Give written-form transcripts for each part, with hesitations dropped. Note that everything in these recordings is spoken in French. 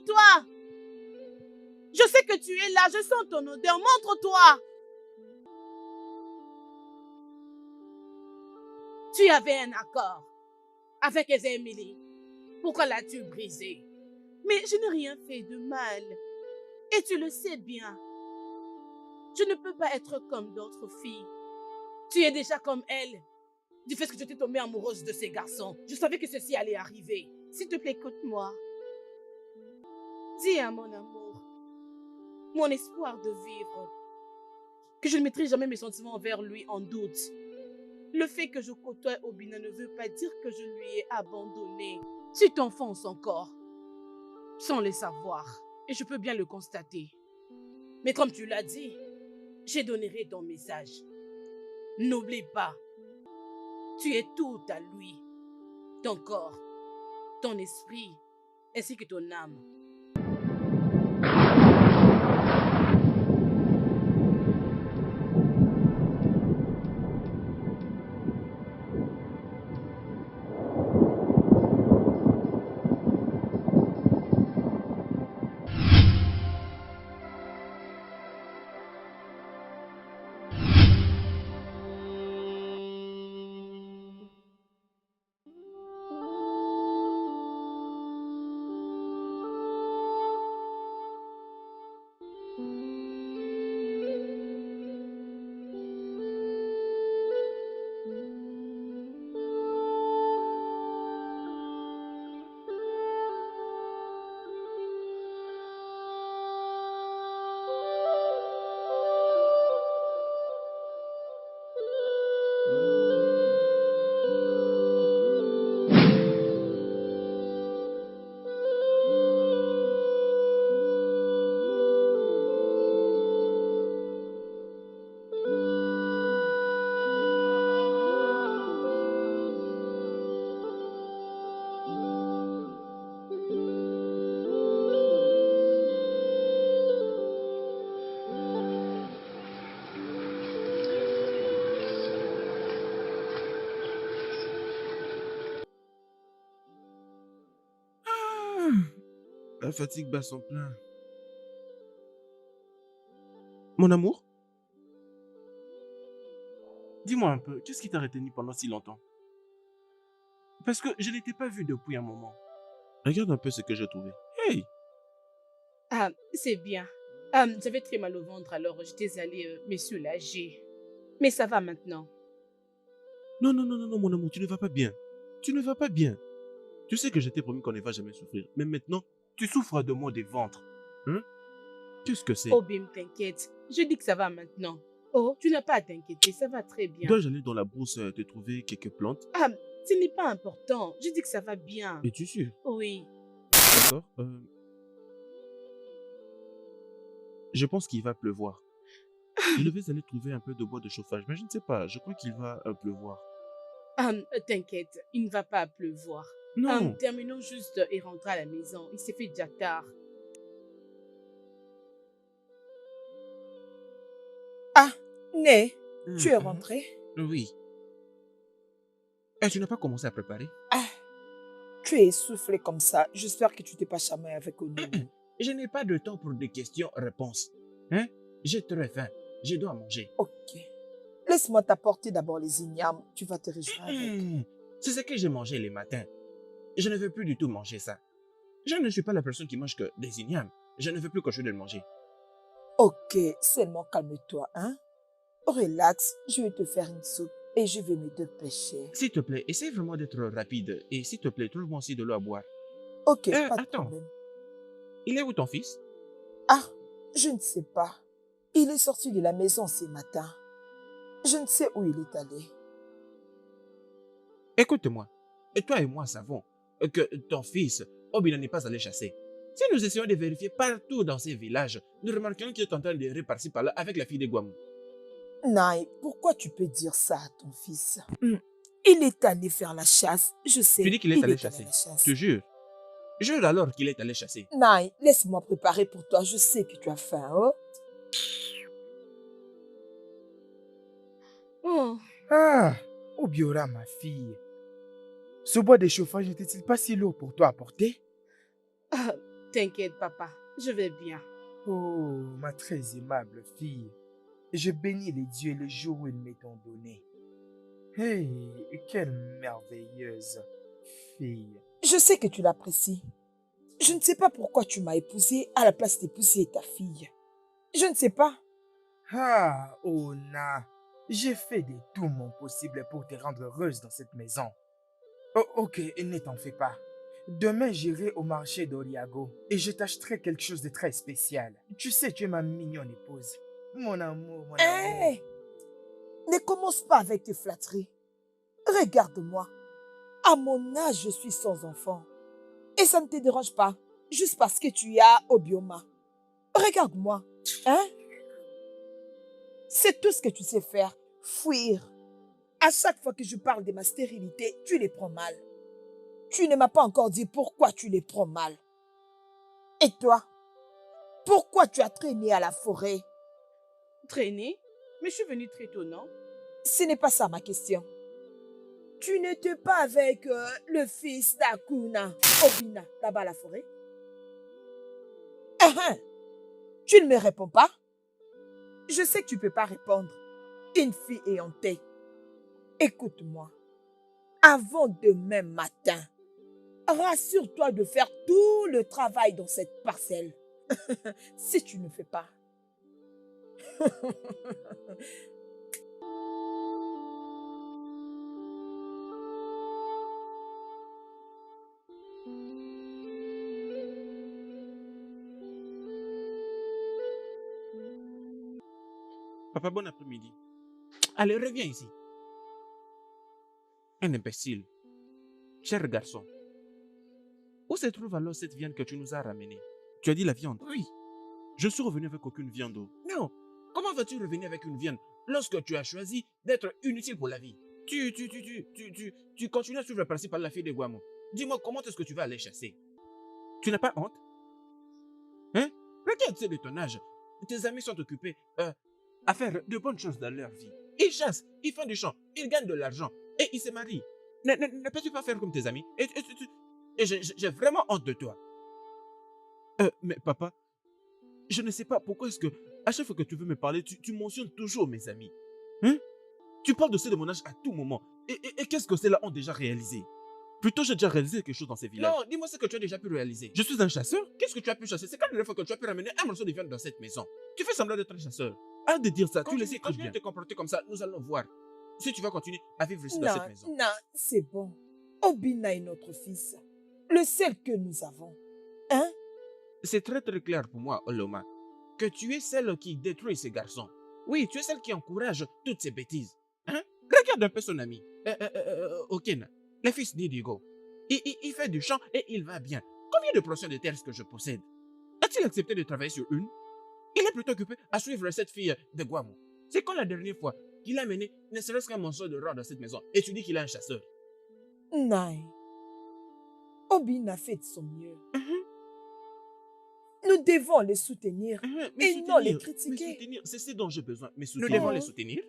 montre-toi. Je sais que tu es là, je sens ton odeur, montre-toi. Tu avais un accord avec Emily. Pourquoi l'as-tu brisé? Mais je n'ai rien fait de mal. Et tu le sais bien. Je ne peux pas être comme d'autres filles. Tu es déjà comme elle. Du fait que tu t'es tombée amoureuse de ces garçons. Je savais que ceci allait arriver. S'il te plaît, écoute-moi. Dis à mon amour, mon espoir de vivre, que je ne mettrai jamais mes sentiments envers lui en doute. Le fait que je côtoie Obina ne veut pas dire que je lui ai abandonné. Tu t'enfonces encore, sans le savoir. Et je peux bien le constater. Mais comme tu l'as dit, j'ai donné ton message. N'oublie pas, tu es tout à lui. Ton corps, ton esprit, ainsi que ton âme. La fatigue bat son plein. Mon amour? Dis-moi un peu, qu'est-ce qui t'a retenu pendant si longtemps? Parce que je ne t'ai pas vu depuis un moment. Regarde un peu ce que j'ai trouvé. Hey! Ah, c'est bien. J'avais très mal au ventre, alors j'étais allée me soulager. Mais ça va maintenant. Non, non, non, non, non, mon amour, tu ne vas pas bien. Tu ne vas pas bien. Tu sais que je t'ai promis qu'on ne va jamais souffrir. Mais maintenant, tu souffres de maux de ventre. Hein? Qu'est-ce que c'est? Oh, Bim, t'inquiète. Je dis que ça va maintenant. Oh, tu n'as pas à t'inquiéter, ça va très bien. Dois-je aller dans la brousse te trouver quelques plantes? Ah, ce n'est pas important. Je dis que ça va bien. Es-tu sûr? Oui. D'accord. Je pense qu'il va pleuvoir. Je devais aller trouver un peu de bois de chauffage, mais je ne sais pas. Je crois qu'il va pleuvoir. T'inquiète, il ne va pas pleuvoir. Non. Terminons juste et rentrons à la maison. Il s'est fait déjà tard. Ah, Né, tu es rentré? Oui. Et tu n'as pas commencé à préparer? Ah, tu es essoufflé comme ça. J'espère que tu t'es pas chamaillé avec Onini. Je n'ai pas de temps pour des questions-réponses. Hein? J'ai très faim. Je dois manger. Ok. Laisse-moi t'apporter d'abord les ignames. Tu vas te réjouir avec. C'est ce que j'ai mangé les matins. Je ne veux plus du tout manger ça. Je ne suis pas la personne qui mange que des ignames. Je ne veux plus continuer de le manger. Ok, seulement calme-toi, hein? Relax, je vais te faire une soupe et je vais me dépêcher. S'il te plaît, essaie vraiment d'être rapide. Et s'il te plaît, trouve-moi aussi de l'eau à boire. Ok, pas de attends. problème. Il est où ton fils? Ah, je ne sais pas. Il est sorti de la maison ce matin. Je ne sais où il est allé. Écoute-moi. Et toi et moi savons que ton fils, Obina, n'est pas allé chasser. Si nous essayons de vérifier partout dans ces villages, nous remarquons qu'il est en train de errer par-ci par-là avec la fille de Guamou. Naï, pourquoi tu peux dire ça à ton fils? Il est allé faire la chasse, je sais. Tu dis qu'il est allé chasser. Tu jures? Jure alors qu'il est allé chasser. Naï, laisse-moi préparer pour toi. Je sais que tu as faim, oh? Oh. Ah, Obiora, ma fille. Ce bois de chauffage n'était-il pas si lourd pour toi à porter? T'inquiète, papa, je vais bien. Oh, ma très aimable fille. Je bénis les dieux le jour où ils m'ont donné. Hey, quelle merveilleuse fille. Je sais que tu l'apprécies. Je ne sais pas pourquoi tu m'as épousée à la place d'épouser ta fille. Je ne sais pas. Ah, Ona, j'ai fait de tout mon possible pour te rendre heureuse dans cette maison. Oh, ok, ne t'en fais pas. Demain, j'irai au marché d'Oriago et je t'achèterai quelque chose de très spécial. Tu sais, tu es ma mignonne épouse. Mon amour, mon amour. Hé, ne commence pas avec tes flatteries. Regarde-moi. À mon âge, je suis sans enfant. Et ça ne te dérange pas, juste parce que tu as Obioma. Regarde-moi. Hein? C'est tout ce que tu sais faire. Fuir. À chaque fois que je parle de ma stérilité, tu les prends mal. Tu ne m'as pas encore dit pourquoi tu les prends mal. Et toi? Pourquoi tu as traîné à la forêt? Traîner? Mais je suis venue très tôt, non? Ce n'est pas ça ma question. Tu n'étais pas avec le fils d'Akuna, Obina, là-bas à la forêt? Tu ne me réponds pas? Je sais que tu ne peux pas répondre. Une fille éhontée. Écoute-moi. Avant demain matin, rassure-toi de faire tout le travail dans cette parcelle. Si tu ne fais pas. Papa, bon après-midi. Allez, reviens ici. Un imbécile. Cher garçon, où se trouve alors cette viande que tu nous as ramenée? Tu as dit la viande? Oui. Je suis revenu avec aucune viande. Non. Comment vas-tu revenir avec une viande lorsque tu as choisi d'être inutile pour la vie? Tu continues à suivre le principe par la fille de Guamo. Dis-moi, comment est-ce que tu vas aller chasser? Tu n'as pas honte? Hein? Regarde ceux de ton âge. Tes amis sont occupés à faire de bonnes choses dans leur vie. Ils chassent, ils font du champ, ils gagnent de l'argent et ils se marient. Ne peux-tu pas faire comme tes amis? Et j'ai vraiment honte de toi. Mais papa, je ne sais pas pourquoi est-ce que à chaque fois que tu veux me parler, tu mentionnes toujours mes amis. Hein? Tu parles de ceux de mon âge à tout moment. Et qu'est-ce que ceux-là ont déjà réalisé? Plutôt, j'ai déjà réalisé quelque chose dans ces villages. Non, dis-moi ce que tu as déjà pu réaliser. Je suis un chasseur? Qu'est-ce que tu as pu chasser? C'est quand la dernière fois que tu as pu ramener un morceau de viande dans cette maison? Tu fais semblant d'être un chasseur. Arrête de dire ça, tu le sais très bien. Quand tu te comporter comme ça, nous allons voir si tu vas continuer à vivre ici dans cette maison. Non, c'est bon. Obina est notre fils. Le seul que nous avons. Hein? C'est très très clair pour moi, Oloma, que tu es celle qui détruit ces garçons. Oui, tu es celle qui encourage toutes ces bêtises. Hein? Regarde un peu son ami, Okena, le fils d'Idigo. Il fait du champ et il va bien. Combien de portions de terre est-ce que je possède? A-t-il accepté de travailler sur une? Il est plutôt occupé à suivre cette fille de Guamo. C'est quand la dernière fois qu'il a mené ne serait-ce qu'un morceau de rang dans cette maison et tu dis qu'il est un chasseur. Non. Obina fait de son mieux. Nous devons les soutenir et non les critiquer. Me soutenir, c'est ce dont j'ai besoin. Nous devons les soutenir?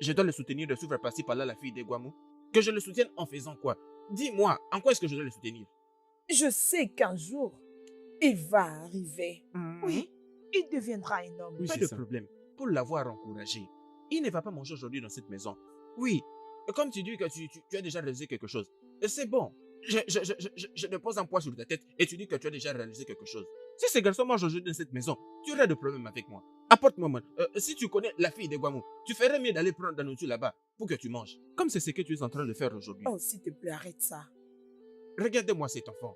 Je dois les soutenir de suivre par-ci par-là la fille de Guamo? Que je le soutienne en faisant quoi? Dis-moi, en quoi est-ce que je dois les soutenir? Je sais qu'un jour, il va arriver. Oui, il deviendra un homme. Oui, pas de problème. Pour l'avoir encouragé, il ne va pas manger aujourd'hui dans cette maison. Oui, comme tu dis que tu as déjà réalisé quelque chose, c'est bon. Je te pose un poids sur ta tête et tu dis que tu as déjà réalisé quelque chose. Si ces garçons mangent aujourd'hui dans cette maison, tu auras de problèmes avec moi. Apporte-moi, si tu connais la fille de Guamo, tu ferais mieux d'aller prendre la nourriture là-bas pour que tu manges. Comme c'est ce que tu es en train de faire aujourd'hui. Oh, s'il te plaît, arrête ça. Regardez-moi cet enfant.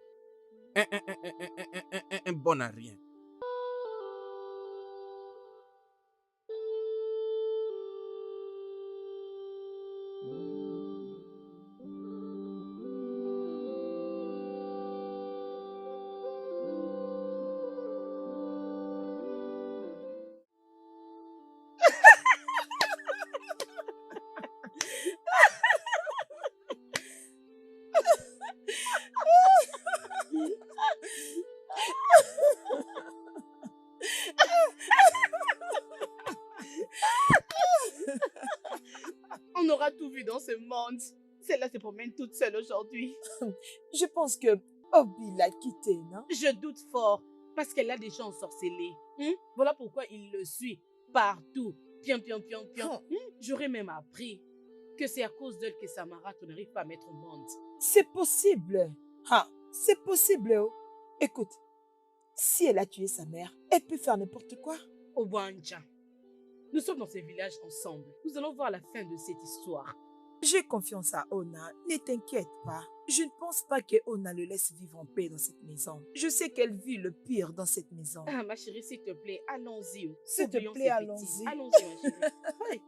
Un bon à rien. On aura tout vu dans ce monde. Celle-là se promène toute seule aujourd'hui. Je pense que Obi l'a quitté, non? Je doute fort parce qu'elle a déjà ensorcelé. Voilà pourquoi il le suit partout. Pion, pion, pion, pion. J'aurais même appris que c'est à cause d'elle que Samara, tu n'arrives pas à mettre au monde. C'est possible. C'est possible. Oh. Écoute, si elle a tué sa mère, elle peut faire n'importe quoi. Obanja, nous sommes dans ce village ensemble. Nous allons voir la fin de cette histoire. J'ai confiance à Ona, ne t'inquiète pas. Je ne pense pas que Ona le laisse vivre en paix dans cette maison. Je sais qu'elle vit le pire dans cette maison. Ah, ma chérie, s'il te plaît, allons-y. S'il te Oublions plaît, ces allons-y. bêtises. Allons-y, ma chérie. Ouais.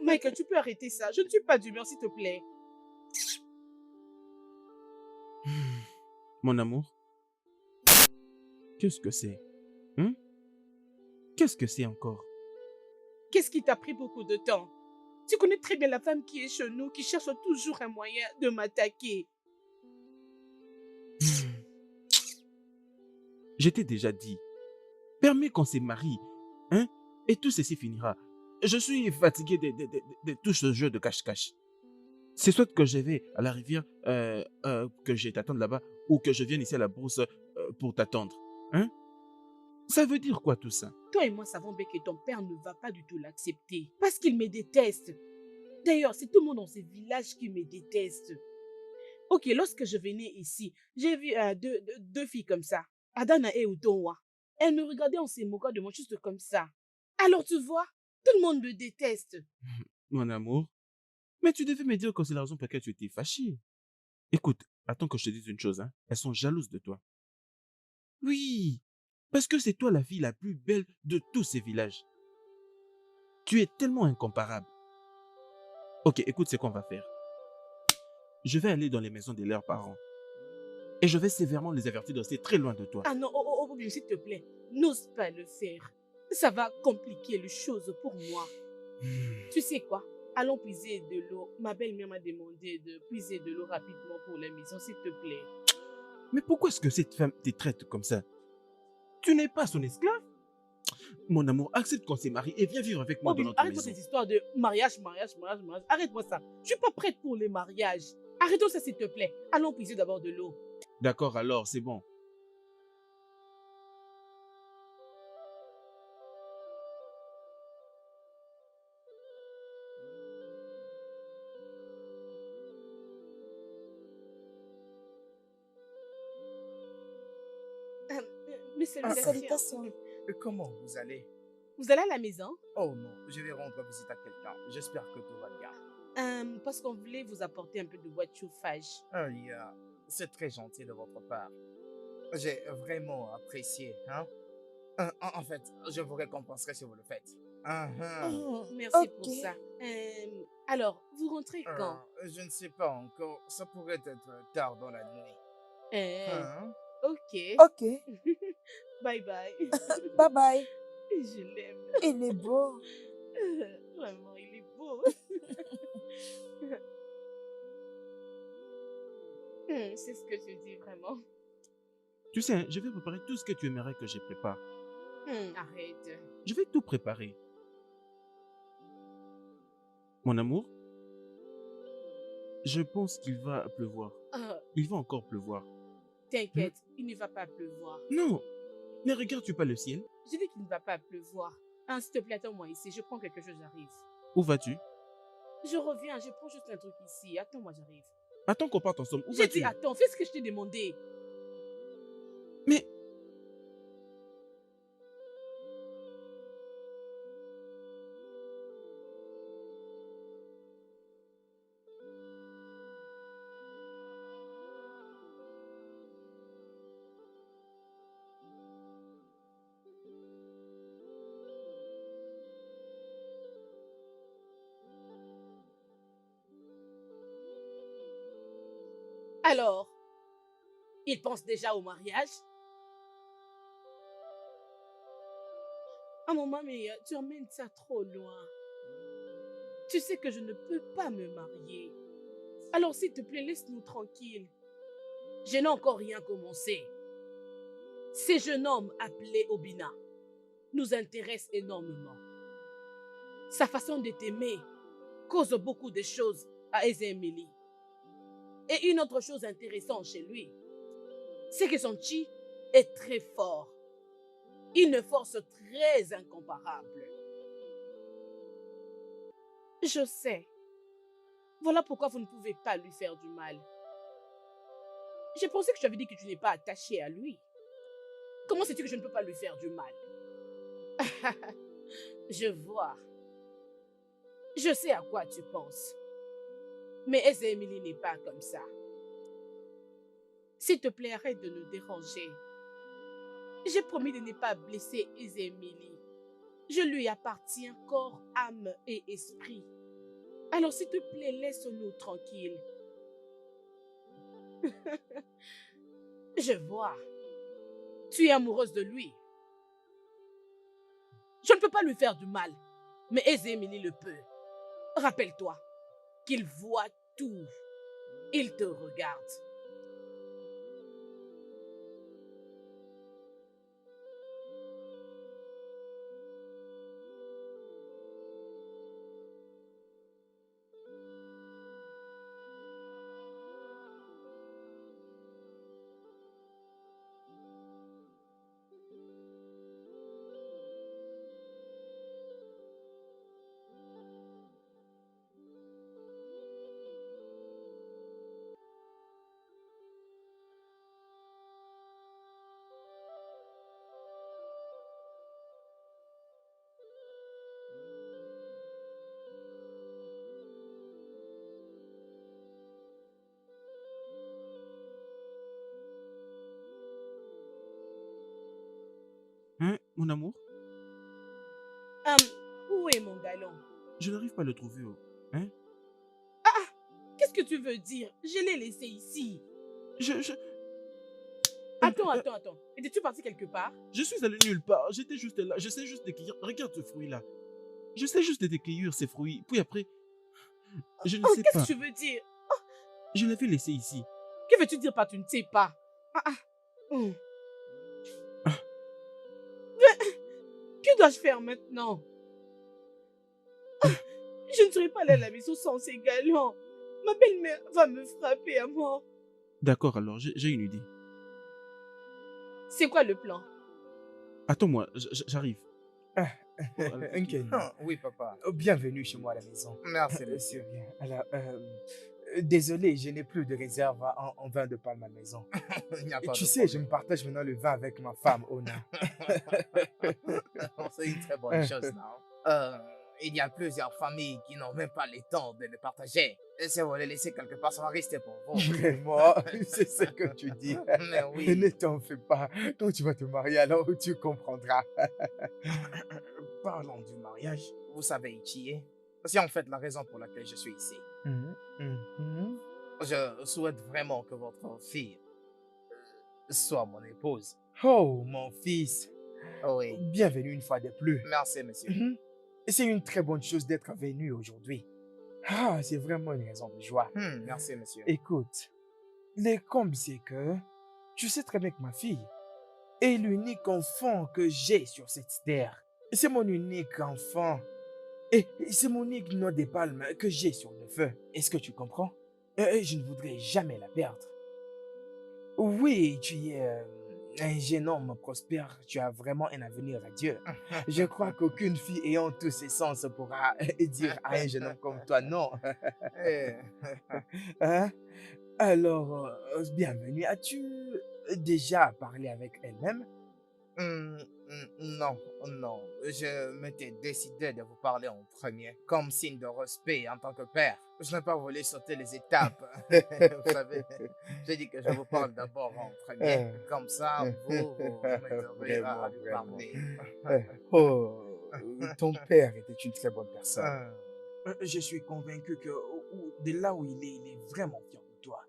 Michael, tu peux arrêter ça. Je ne suis pas d'humeur, s'il te plaît. Mon amour, qu'est-ce que c'est? Qu'est-ce que c'est encore? Qu'est-ce qui t'a pris beaucoup de temps? Tu connais très bien la femme qui est chez nous, qui cherche toujours un moyen de m'attaquer. Je t'ai déjà dit, permets qu'on se marie, et tout ceci finira. Je suis fatigué de tout ce jeu de cache-cache. C'est soit que je vais à la rivière, que je t'attende là-bas, ou que je vienne ici à la brousse pour t'attendre. Ça veut dire quoi tout ça? Toi et moi savons bien que ton père ne va pas du tout l'accepter, parce qu'il me déteste. D'ailleurs, c'est tout le monde dans ce village qui me déteste. Ok, lorsque je venais ici, j'ai vu deux filles comme ça, Adana et Utonwa. Elles me regardaient en se moquant de moi juste comme ça. Alors tu vois, tout le monde me déteste. Mon amour, mais tu devais me dire que c'est la raison pour laquelle tu étais fâchée. Écoute, attends que je te dise une chose, elles sont jalouses de toi. Oui, parce que c'est toi la fille la plus belle de tous ces villages. Tu es tellement incomparable. Ok, écoute ce qu'on va faire. Je vais aller dans les maisons de leurs parents. Et je vais sévèrement les avertir de rester très loin de toi. Ah non, s'il te plaît, n'ose pas le faire. Ça va compliquer les choses pour moi. Tu sais quoi? Allons puiser de l'eau. Ma belle-mère m'a demandé de puiser de l'eau rapidement pour la maison, s'il te plaît. Mais pourquoi est-ce que cette femme te traite comme ça? Tu n'es pas son esclave? Mon amour, accepte qu'on s'est marié et viens vivre avec moi dans notre arrête-moi maison. cette histoire de mariage. Arrête-moi ça. Je suis pas prête pour les mariages. Arrêtons ça, s'il te plaît. Allons puiser d'abord de l'eau. D'accord, alors, c'est bon. Mes Salutations. Comment vous allez? Vous allez à la maison? Oh non, je vais rendre visite à quelqu'un. J'espère que tout va bien. Parce qu'on voulait vous apporter un peu de bois de chauffage. C'est très gentil de votre part. J'ai vraiment apprécié. En fait, je vous récompenserai si vous le faites. Merci pour ça. Alors, vous rentrez quand? Je ne sais pas encore. Ça pourrait être tard dans la nuit. Ok. Ok. Bye bye. Bye bye. Je l'aime. Il est beau. Vraiment, il est beau. C'est ce que tu dis vraiment. Tu sais, je vais préparer tout ce que tu aimerais que je prépare. Arrête. Je vais tout préparer. Mon amour, je pense qu'il va pleuvoir. Il va encore pleuvoir. T'inquiète, il ne va pas pleuvoir. Non, ne regardes-tu pas le ciel? Je dis qu'il ne va pas pleuvoir. S'il te plaît, attends-moi ici. Je prends quelque chose, j'arrive. Où vas-tu? Je reviens, je prends juste un truc ici. Attends-moi, j'arrive. Attends qu'on parte ensemble. Où J'ai vas-tu? dit attends, fais ce que je t'ai demandé. Mais... Alors, il pense déjà au mariage? Ah maman, mais tu emmènes ça trop loin. Tu sais que je ne peux pas me marier. Alors s'il te plaît, laisse-nous tranquilles. Je n'ai encore rien commencé. Ces jeunes hommes appelés Obina nous intéressent énormément. Sa façon de t'aimer cause beaucoup de choses à Ezemili. Et une autre chose intéressante chez lui, c'est que son chi est très fort. Une force très incomparable. Je sais. Voilà pourquoi vous ne pouvez pas lui faire du mal. J'ai pensé que tu avais dit que tu n'es pas attaché à lui. Comment sais-tu que je ne peux pas lui faire du mal? Je vois. Je sais à quoi tu penses. Mais Ezemili n'est pas comme ça. S'il te plaît, arrête de nous déranger. J'ai promis de ne pas blesser Ezemili. Je lui appartiens corps, âme et esprit. Alors s'il te plaît, laisse-nous tranquilles. Je vois. Tu es amoureuse de lui. Je ne peux pas lui faire du mal, mais Ezemili le peut. Rappelle-toi qu'il voit tout. Il te regarde. Hein, mon amour? Où est mon galon? Je n'arrive pas à le trouver. Oh. Hein? Qu'est-ce que tu veux dire? Je l'ai laissé ici. Je Attends. Étais-tu parti quelque part? je suis allé nulle part. J'étais juste là. Je sais juste décueillir. Regarde ce fruit-là. Je sais juste décueillir ces fruits. Puis après, je ne sais Qu'est-ce pas. que tu veux dire? Je l'avais laissé ici. Que veux-tu dire par tu ne sais pas? Hum. Ah. Que dois-je faire maintenant? Je ne serai pas allée à la maison sans ces galons. Ma belle-mère va me frapper à mort. D'accord, alors, j'ai une idée. C'est quoi le plan? Attends-moi, j'arrive. Uncle, Oui, papa. bienvenue chez moi à la maison. Merci, monsieur. C'est bien. Alors, désolé, je n'ai plus de réserve en vin de palme à la maison. Il n'y a Et pas tu de sais, je problème. me partage maintenant le vin avec ma femme, Ona. C'est une très bonne chose, non? Il y a plusieurs familles qui n'ont même pas le temps de le partager. Et si vous le laissez quelque part, ça va rester pour vous. Vraiment, c'est ce que tu dis. Mais oui. Ne t'en fais pas. Quand tu vas te marier, alors tu comprendras. Parlons du mariage. Vous savez, Ichie, c'est en fait la raison pour laquelle je suis ici. Je souhaite vraiment que votre fille soit mon épouse. Oh, mon fils. Oui. Bienvenue une fois de plus. Merci, monsieur. C'est une très bonne chose d'être venu aujourd'hui. Ah, c'est vraiment une raison de joie. Merci, monsieur. Écoute, le comble, c'est que tu sais très bien que ma fille est l'unique enfant que j'ai sur cette terre. C'est mon unique enfant. Et c'est mon unique noix de palme que j'ai sur le feu. Est-ce que tu comprends? Je ne voudrais jamais la perdre. Oui, tu es un jeune homme prospère. Tu as vraiment un avenir radieux. Je crois qu'aucune fille ayant tous ses sens pourra dire à un jeune homme comme toi non. Eh, Hein? Alors, bienvenue. As-tu déjà parlé avec elle-même? Non, non. Je m'étais décidé de vous parler en premier, comme signe de respect en tant que père. Je n'ai pas voulu sauter les étapes. Vous savez, j'ai dit que je vous parle d'abord en premier. Comme ça, vous m'aiderez à lui parler. Oh, ton père était une très bonne personne. Euh, Je suis convaincu que de là où il est vraiment fier de toi.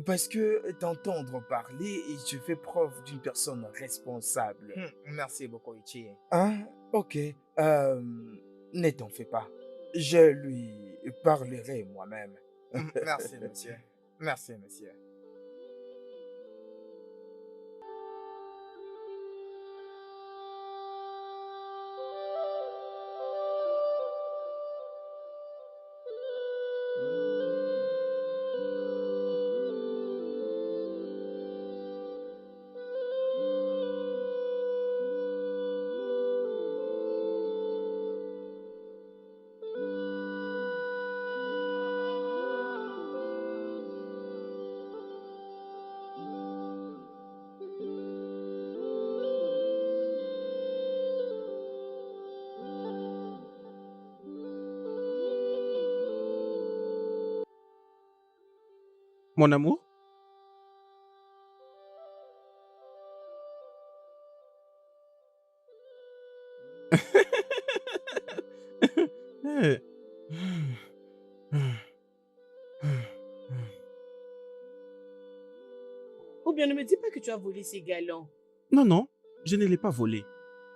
Parce que t'entendre parler, et tu fais preuve d'une personne responsable. Merci beaucoup, Ichie. Hein? Ok. Ne t'en fais pas. Je lui parlerai moi-même. Merci, monsieur. Merci, monsieur. Mon amour? Ou bien ne me dis pas que tu as volé ces galons. Non, non, je ne l'ai pas volé.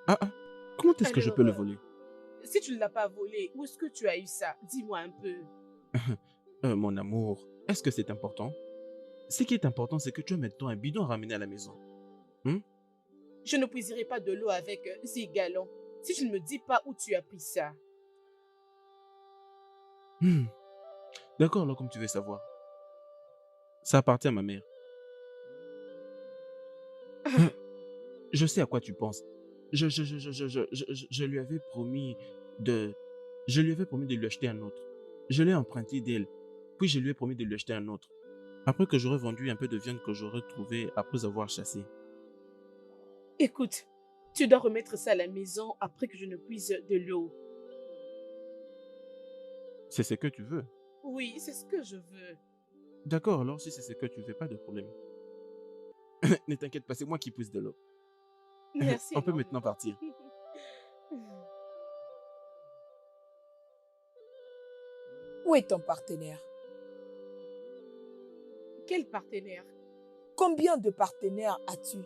Ah, ah, comment est-ce que je Alors, peux le voler? si tu ne l'as pas volé, où est-ce que tu as eu ça? Dis-moi un peu. Mon amour, est-ce que c'est important? Ce qui est important, c'est que tu as maintenant un bidon à ramener à la maison. Hmm? Je ne puiserai pas de l'eau avec ces galons si tu ne me dis pas où tu as pris ça. Hmm. D'accord, alors comme tu veux savoir. Ça appartient à ma mère. Je sais à quoi tu penses. Je lui avais promis de... Je lui avais promis de lui acheter un autre. Je l'ai emprunté d'elle. Puis je lui ai promis de lui acheter un autre. Après que j'aurais vendu un peu de viande que j'aurais trouvée après avoir chassé. Écoute, tu dois remettre ça à la maison après que je ne puise de l'eau. C'est ce que tu veux. Oui, c'est ce que je veux. D'accord, alors si c'est ce que tu veux, pas de problème. Ne t'inquiète pas, c'est moi qui pousse de l'eau. Merci. On peut énormément. maintenant partir. Où est ton partenaire? Quel partenaire? Combien de partenaires as-tu?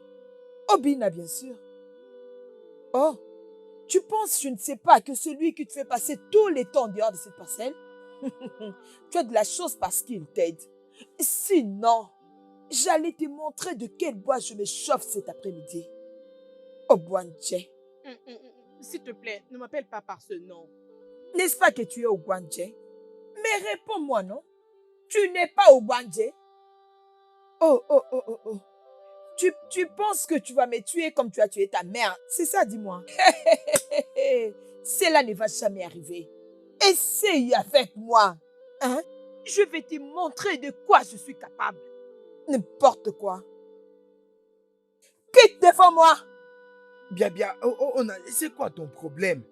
Obina, bien sûr. Oh, tu penses, je ne sais pas, que celui qui te fait passer tout le temps en dehors de cette parcelle? Tu as de la chance parce qu'il t'aide. Sinon, j'allais te montrer de quel bois je me chauffe cet après-midi. Obwandje. S'il te plaît, ne m'appelle pas par ce nom. N'est-ce pas que tu es Obwandje? Mais réponds-moi, non? Tu n'es pas Obwandje? Oh, oh, oh, oh, oh. Tu penses que tu vas me tuer comme tu as tué ta mère? C'est ça, dis-moi. Cela ne va jamais arriver. Essaye avec moi. Hein? Je vais te montrer de quoi je suis capable. N'importe quoi. Quitte devant moi. Bien, c'est quoi ton problème?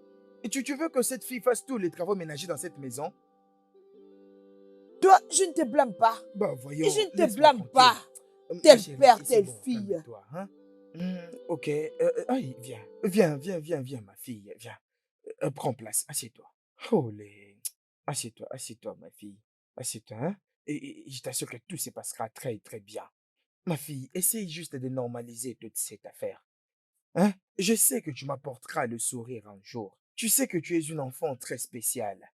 Et tu veux que cette fille fasse tous les travaux ménagers dans cette maison? Toi, je ne te blâme pas. Bah voyons. Et je ne te laisse-moi blâme tranquille. pas. Ma Tel chérie, père, c'est telle bon, fille. calme-toi, hein? Ok, aïe, viens, ma fille, viens. Prends place, assieds-toi. Oh, assieds-toi, ma fille. Assieds-toi, hein? Et je t'assure que tout se passera très, très bien. Ma fille, essaye juste de normaliser toute cette affaire. Hein? Je sais que tu m'apporteras le sourire un jour. Tu sais que tu es une enfant très spéciale.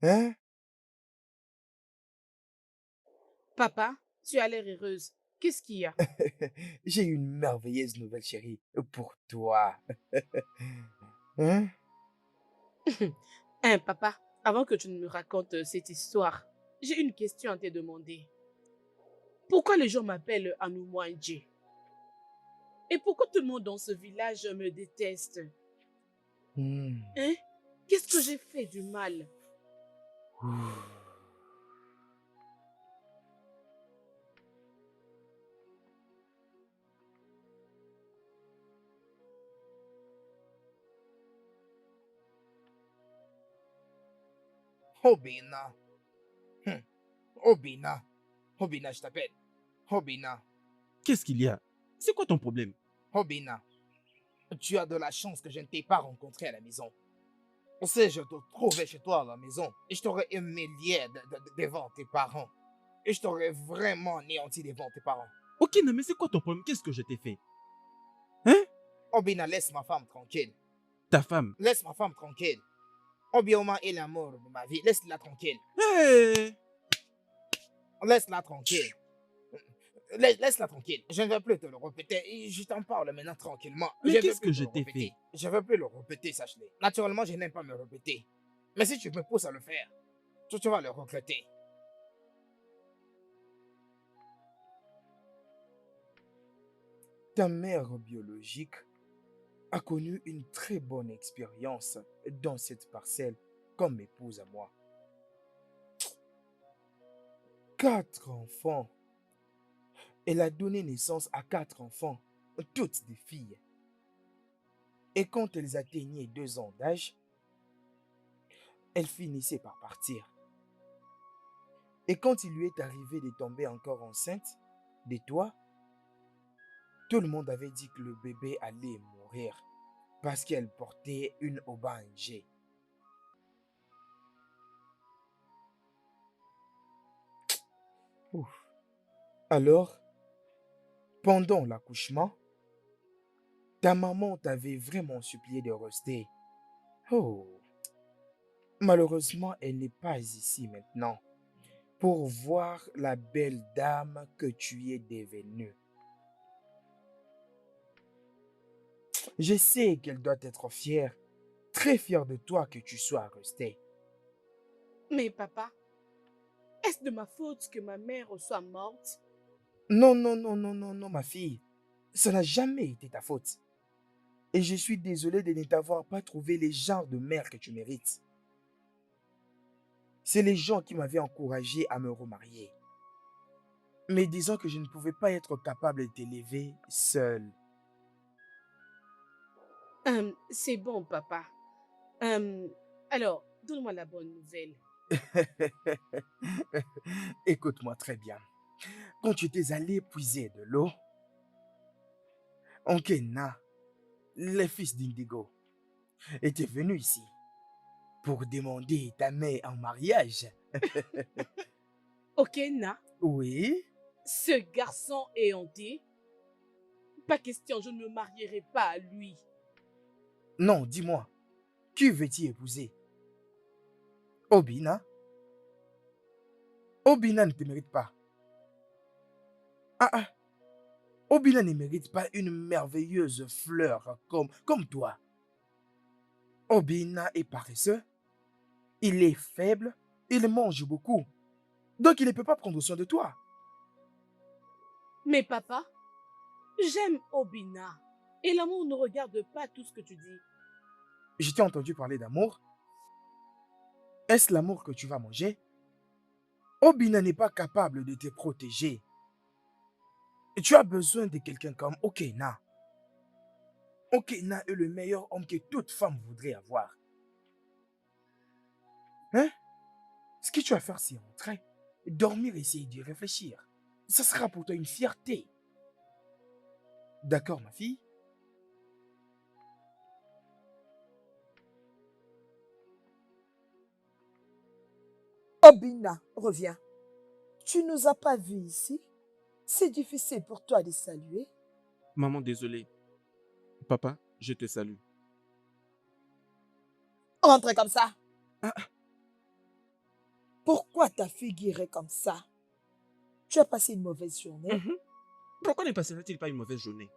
Hein? Papa, tu as l'air heureuse. Qu'est-ce qu'il y a? J'ai une merveilleuse nouvelle, chérie, pour toi. Hein? Hein, papa, avant que tu ne me racontes cette histoire, j'ai une question à te demander. Pourquoi les gens m'appellent Anoumouandje? Et pourquoi tout le monde dans ce village me déteste? Hmm. Hein? Qu'est-ce que j'ai fait du mal? Obina. Obina. Obina, je t'appelle. Obina. Qu'est-ce qu'il y a? C'est quoi ton problème? Obina. Tu as de la chance que je ne t'ai pas rencontré à la maison. Si je te trouvais chez toi à la maison, et je t'aurais humilié devant tes parents. Et je t'aurais vraiment anéanti devant tes parents. Ok, non, mais c'est quoi ton problème? Qu'est-ce que je t'ai fait? Hein? Obina, laisse ma femme tranquille. Ta femme? Laisse ma femme tranquille. Obioma est l'amour de ma vie. Laisse-la tranquille. Hé! Laisse-la tranquille. Laisse-la tranquille. Je ne vais plus te le répéter. Et je t'en parle maintenant tranquillement. Mais Je vais qu'est-ce plus que te je le t'ai répéter. fait? Je ne vais plus le répéter, sache-le. Naturellement, je n'aime pas me répéter. Mais si tu me pousses à le faire, tu vas le regretter. Ta mère biologique a connu une très bonne expérience dans cette parcelle comme épouse à moi. 4 enfants. Elle a donné naissance à 4 enfants, toutes des filles. Et quand elles atteignaient 2 ans d'âge, elle finissait par partir. Et quand il lui est arrivé de tomber encore enceinte de toi, tout le monde avait dit que le bébé allait mourir parce qu'elle portait une OBNG. Ouf. Alors, pendant l'accouchement, ta maman t'avait vraiment supplié de rester. Oh, malheureusement, elle n'est pas ici maintenant pour voir la belle dame que tu es devenue. Je sais qu'elle doit être fière, très fière de toi que tu sois resté. Mais papa, est-ce de ma faute que ma mère soit morte? Non, non, non, non, non, non, ma fille. Ça n'a jamais été ta faute. Et je suis désolé de ne t'avoir pas trouvé les genres de mère que tu mérites. C'est les gens qui m'avaient encouragé à me remarier. Mais disons que je ne pouvais pas être capable de t'élever seul. C'est bon, papa. Alors, donne-moi la bonne nouvelle. Écoute-moi très bien. Quand tu étais allé puiser de l'eau, Onkena, le fils d'Indigo, était venu ici pour demander ta main en mariage. Ok, Na, Oui? ce garçon est hanté. Pas question, je ne me marierai pas à lui. Non, dis-moi, qui veux-tu épouser? Obina? Obina ne te mérite pas. Ah, Obina ne mérite pas une merveilleuse fleur comme toi. Obina est paresseux, il est faible, il mange beaucoup. Donc il ne peut pas prendre soin de toi. Mais papa, j'aime Obina. Et l'amour ne regarde pas tout ce que tu dis. Je t'ai entendu parler d'amour. Est-ce l'amour que tu vas manger? Obina n'est pas capable de te protéger. Et tu as besoin de quelqu'un comme Okena. Okena est le meilleur homme que toute femme voudrait avoir. Hein? Ce que tu vas faire, c'est rentrer, dormir et essayer d'y réfléchir. Ça sera pour toi une fierté. D'accord, ma fille? Obina, reviens. Tu nous as pas vus ici? C'est difficile pour toi de saluer. Maman, désolé. Papa, je te salue. Rentre comme ça. Ah, Pourquoi t'as figuré comme ça? Tu as passé une mauvaise journée? mhm. Pourquoi ne passerait-il pas une mauvaise journée?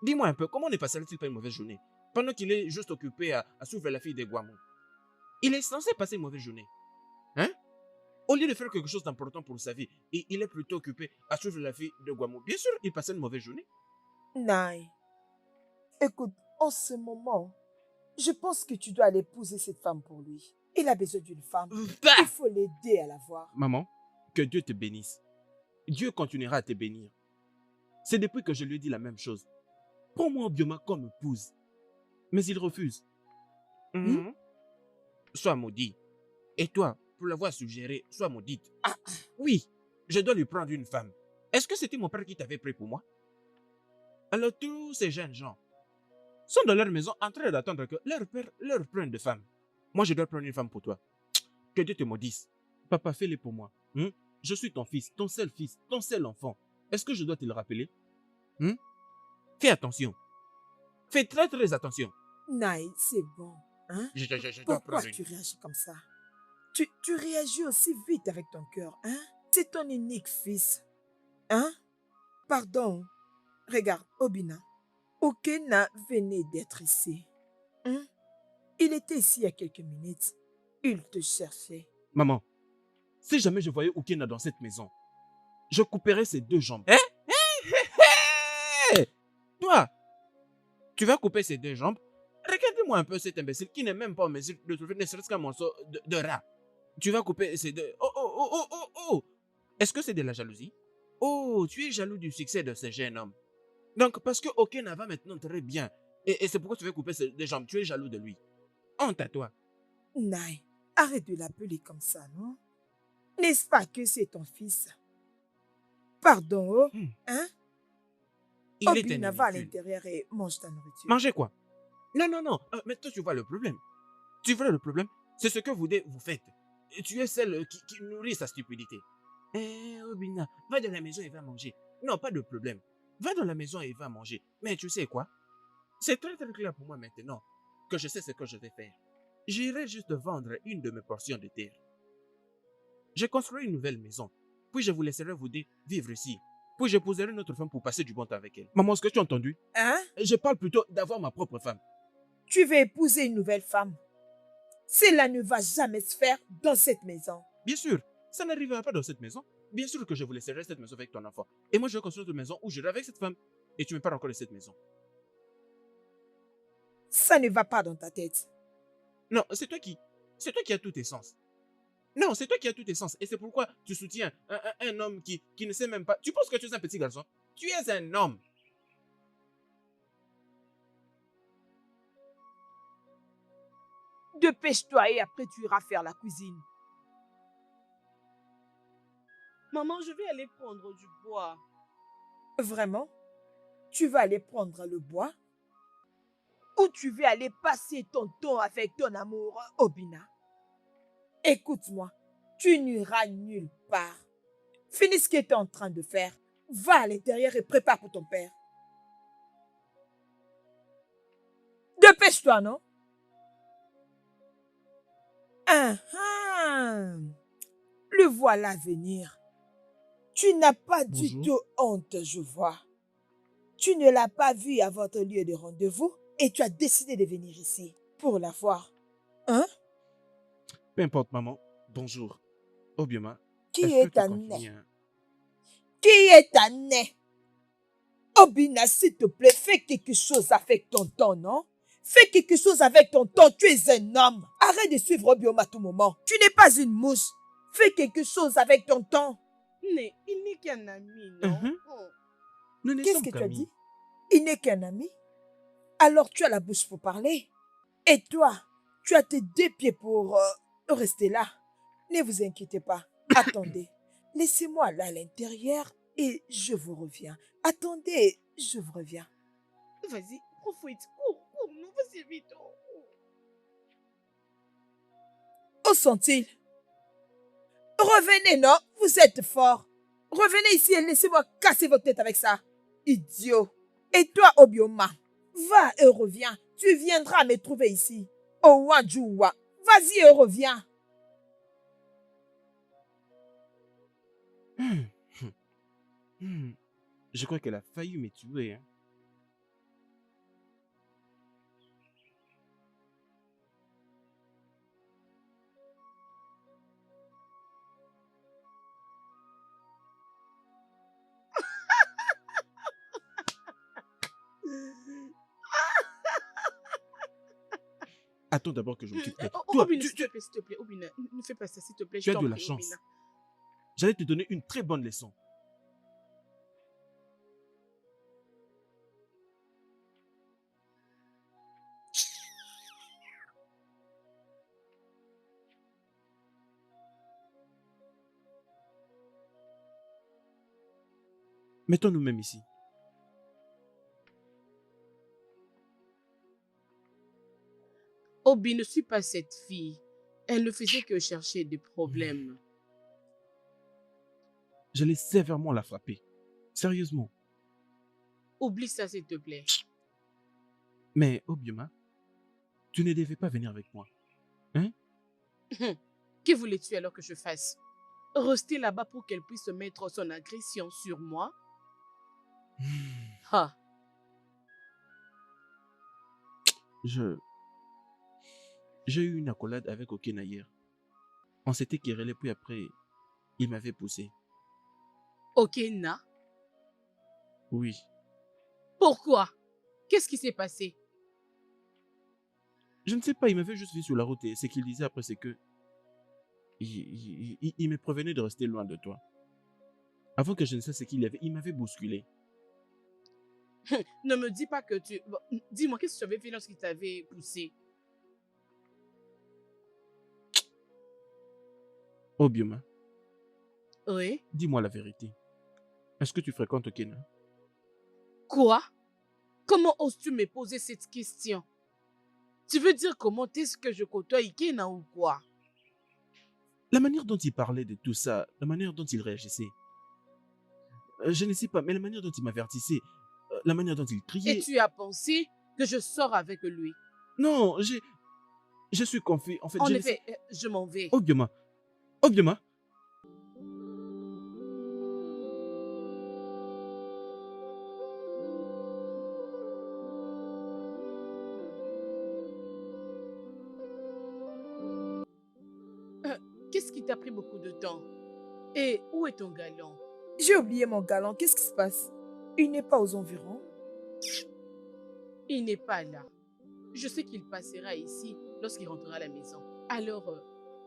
Dis-moi un peu, comment ne passerait-il pas une mauvaise journée pendant qu'il est juste occupé à suivre la fille de Guamou? Il est censé passer une mauvaise journée. Hein? Au lieu de faire quelque chose d'important pour sa vie, il est plutôt occupé à suivre la fille de Guamou. Bien sûr, il passait une mauvaise journée. Naï, écoute, en ce moment, je pense que tu dois aller épouser cette femme pour lui. Il a besoin d'une femme. Il faut l'aider à la voir. Maman, que Dieu te bénisse. Dieu continuera à te bénir. C'est depuis que je lui ai dit la même chose. Prends-moi Obioma comme épouse. Mais il refuse. Mhm. Sois maudit. Et toi, pour l'avoir suggéré, sois maudite. Ah, oui, je dois lui prendre une femme. Est-ce que c'était mon père qui t'avait pris pour moi? Alors tous ces jeunes gens sont dans leur maison en train d'attendre que leur père leur prenne de femme. Moi, je dois prendre une femme pour toi. Que Dieu te maudisse. Papa, fais-le pour moi. Je suis ton fils, ton seul enfant. Est-ce que je dois te le rappeler? Fais attention. Fais très très attention. Naï, c'est bon. Hein? Je dois Pourquoi prendre une. tu réagis comme ça? Tu réagis aussi vite avec ton cœur, hein? C'est ton unique fils, hein? Pardon. Regarde, Obina. Okena venait d'être ici. Hein? Il était ici il y a quelques minutes. Il te cherchait. Maman, si jamais je voyais Okena dans cette maison, je couperais ses 2 jambes. Hé! Toi, tu vas couper ses 2 jambes? Regardez-moi un peu cet imbécile qui n'est même pas en mesure de trouver ne serait-ce qu'un morceau de rat. Tu vas couper ses 2... Oh, oh, oh, oh, oh, oh! Est-ce que c'est de la jalousie? Oh, tu es jaloux du succès de ce jeune homme. Donc, parce que Okena va maintenant très bien, et c'est pourquoi tu veux couper ses 2 jambes, tu es jaloux de lui. Honte à toi. Naï, arrête de l'appeler comme ça, non? N'est-ce pas que c'est ton fils? Pardon, oh? Hmm. Hein? Il est un Obina va à ridicule. l'intérieur et mange ta nourriture. Manger quoi? Non, non, non. Mais toi, tu vois le problème. Tu vois le problème? C'est ce que vous faites. Et tu es celle qui nourrit sa stupidité. Obina, va dans la maison et va manger. Non, pas de problème. Va dans la maison et va manger. Mais tu sais quoi? C'est très très clair pour moi maintenant que je sais ce que je vais faire. J'irai juste vendre une de mes portions de terre. Je construirai une nouvelle maison. Puis je vous laisserai vous deux vivre ici. Puis j'épouserai une autre femme pour passer du bon temps avec elle. Maman, est-ce que tu as entendu? Hein? Je parle plutôt d'avoir ma propre femme. Tu veux épouser une nouvelle femme. Cela ne va jamais se faire dans cette maison. Bien sûr, ça n'arrivera pas dans cette maison. Bien sûr que je vous laisserai cette maison avec ton enfant. Et moi, je vais construire une maison où j'irai avec cette femme. Et tu me parles encore de cette maison. Ça ne va pas dans ta tête. Non, c'est toi qui as tout tes sens. Non, c'est toi qui as tout tes sens. Et c'est pourquoi tu soutiens un homme qui ne sait même pas. Tu penses que tu es un petit garçon? Tu es un homme. Dépêche-toi et après tu iras faire la cuisine. Maman, je vais aller prendre du bois. Vraiment? Tu vas aller prendre le bois? Ou tu veux aller passer ton temps avec ton amour, Obina? Écoute-moi, tu n'iras nulle part. Finis ce que tu es en train de faire. Va à l'intérieur et prépare pour ton père. Dépêche-toi, non? Ah, ah. Le voilà venir. Tu n'as pas du Bonjour. tout honte, je vois. Tu ne l'as pas vu à votre lieu de rendez-vous et tu as décidé de venir ici pour la voir. Hein? Peu importe, maman. Bonjour. Obioma, Qui est-ce est que ta tu nez? conviens? Qui est ta nez? Obina, s'il te plaît, fais quelque chose avec ton temps, non? Fais quelque chose avec ton temps, tu es un homme. Arrête de suivre Obioma à tout moment. Tu n'es pas une mouche. Fais quelque chose avec ton temps. Mais il n'est qu'un ami, non? Mhm. Oh. Nous ne Qu'est-ce sommes que tu as qu'amis. dit? Il n'est qu'un ami. Alors tu as la bouche pour parler. Et toi, tu as tes 2 pieds pour rester là. Ne vous inquiétez pas. Attendez. Laissez-moi là à l'intérieur et je vous reviens. Attendez, je vous reviens. Vas-y, profite. Cours, non, vas-y vite. Oh. Où sont-ils? Revenez, non? Vous êtes fort. Revenez ici et laissez-moi casser votre tête avec ça. Idiot. Et toi, Obioma, va et reviens. Tu viendras me trouver ici. Owajuwa. Vas-y et reviens. Je crois qu'elle a failli me tuer. Hein. Attends d'abord que je m'occupe de toi. Toi, Obina, s'il te plaît, Obina, ne fais pas ça, s'il te plaît. tu je as t'en de la prie, chance. Obina. J'allais te donner une très bonne leçon. Mettons nous-mêmes ici. Obi, ne suis pas cette fille. Elle ne faisait que chercher des problèmes. J'allais sévèrement la frapper. Sérieusement. Oublie ça, s'il te plaît. Mais Obioma, Tu ne devais pas venir avec moi. Hein? Que voulais-tu alors que je fasse? Rester là-bas pour qu'elle puisse mettre son agression sur moi? Ah, Je... J'ai eu une accolade avec Okena hier. On s'était querellé, puis après, il m'avait poussé. ok, Na. Oui. Pourquoi? Qu'est-ce qui s'est passé? Je ne sais pas, il m'avait juste vu sur la route et ce qu'il disait après, c'est que... Il me prévenait de rester loin de toi. Avant que je ne sache ce qu'il y avait, il m'avait bousculé. Ne me dis pas que tu... Bon, dis-moi, qu'est-ce que tu avais fait lorsqu'il t'avait poussé? Obioma, Oui? dis-moi la vérité. Est-ce que tu fréquentes Okena? Quoi? Comment oses-tu me poser cette question? Tu veux dire comment est-ce que je côtoie Ikena ou quoi? La manière dont il parlait de tout ça, la manière dont il réagissait, je ne sais pas, mais la manière dont il m'avertissait, la manière dont il Et criait... tu as pensé que je sors avec lui? Non, je suis confus. En fait, En je ne sais... effet, je m'en vais. Obioma, Obioma, Qu'est-ce qui t'a pris beaucoup de temps? Et où est ton galant? J'ai oublié mon galant. Qu'est-ce qui se passe? Il n'est pas aux environs. Il n'est pas là. Je sais qu'il passera ici lorsqu'il rentrera à la maison. Alors,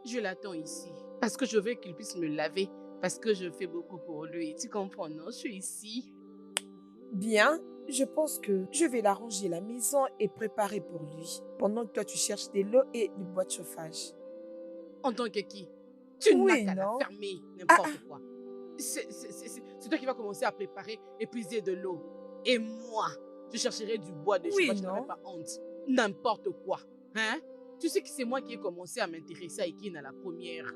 je l'attends ici. Parce que je veux qu'il puisse me laver. Parce que je fais beaucoup pour lui. Tu comprends, non? Je suis ici. Bien, je pense que je vais l'arranger la maison et préparer pour lui. Pendant que toi, tu cherches de l'eau et du bois de chauffage. En tant que qui? Tu n'as Oui, qu'à la non? fermer, Ah, n'importe quoi. C'est toi qui vas commencer à préparer et puiser de l'eau. Et moi, je chercherai du bois de Oui, chauffage, je n'aurai non? pas honte. N'importe quoi. Hein? Tu sais que c'est moi qui ai commencé à m'intéresser à Ikine à la première.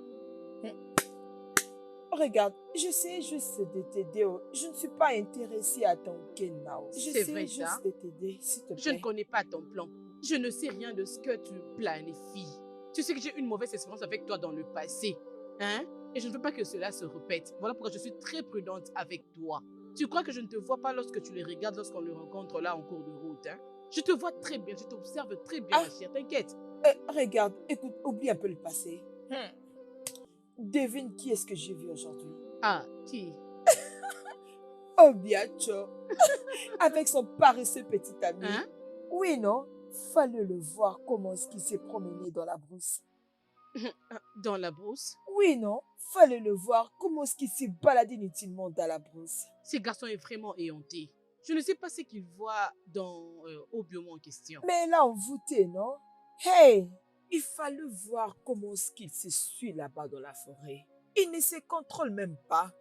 Regarde, j'essaie juste de t'aider. Je ne suis pas intéressée à ton Kenao. C'est vrai, J'essaie ça? juste de t'aider, s'il te Je ne plaît. connais pas ton plan. Je ne sais rien de ce que tu planifies. Tu sais que j'ai eu une mauvaise expérience avec toi dans le passé. Hein? Et je ne veux pas que cela se répète. Voilà pourquoi je suis très prudente avec toi. Tu crois que je ne te vois pas lorsque tu le regardes, lorsqu'on le rencontre là en cours de route, hein? Je te vois très bien, je t'observe très bien, Ah. ma chère, t'inquiète. Regarde, écoute, oublie un peu le passé. Devine qui est-ce que j'ai vu aujourd'hui? Ah, qui? Obiacho. Avec son paresseux petit ami. Hein? Oui, non? Fallait le voir comment est-ce qu'il s'est promené dans la brousse. Dans la brousse? Oui, non? Fallait le voir comment est-ce qu'il s'est baladé inutilement dans la brousse. Ce garçon est vraiment éhonté. Je ne sais pas ce qu'il voit dans Obioma en question. Mais là, envoûté, non? Hey! Il fallait voir comment est-ce qu'il se suit là-bas dans la forêt. Il ne se contrôle même pas.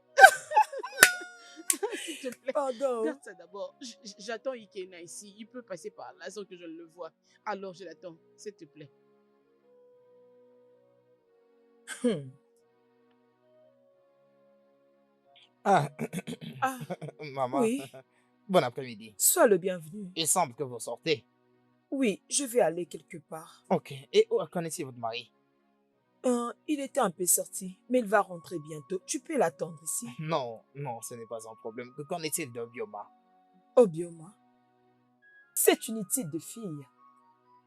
S'il te plaît, Pardon. garde ça d'abord. J'attends Ikena ici. Il peut passer par là sans que je le voie. Alors je l'attends, s'il te plaît. Ah, Ah, maman, oui. bon après-midi. Sois le bienvenu. Il semble que vous sortez. Oui, je vais aller quelque part. Ok. Et où connaissez votre mari? Il était un peu sorti, mais il va rentrer bientôt. Tu peux l'attendre ici. Non, non, ce n'est pas un problème. Que qu'en est-il d'Obioma? Obioma, c'est une petite de fille.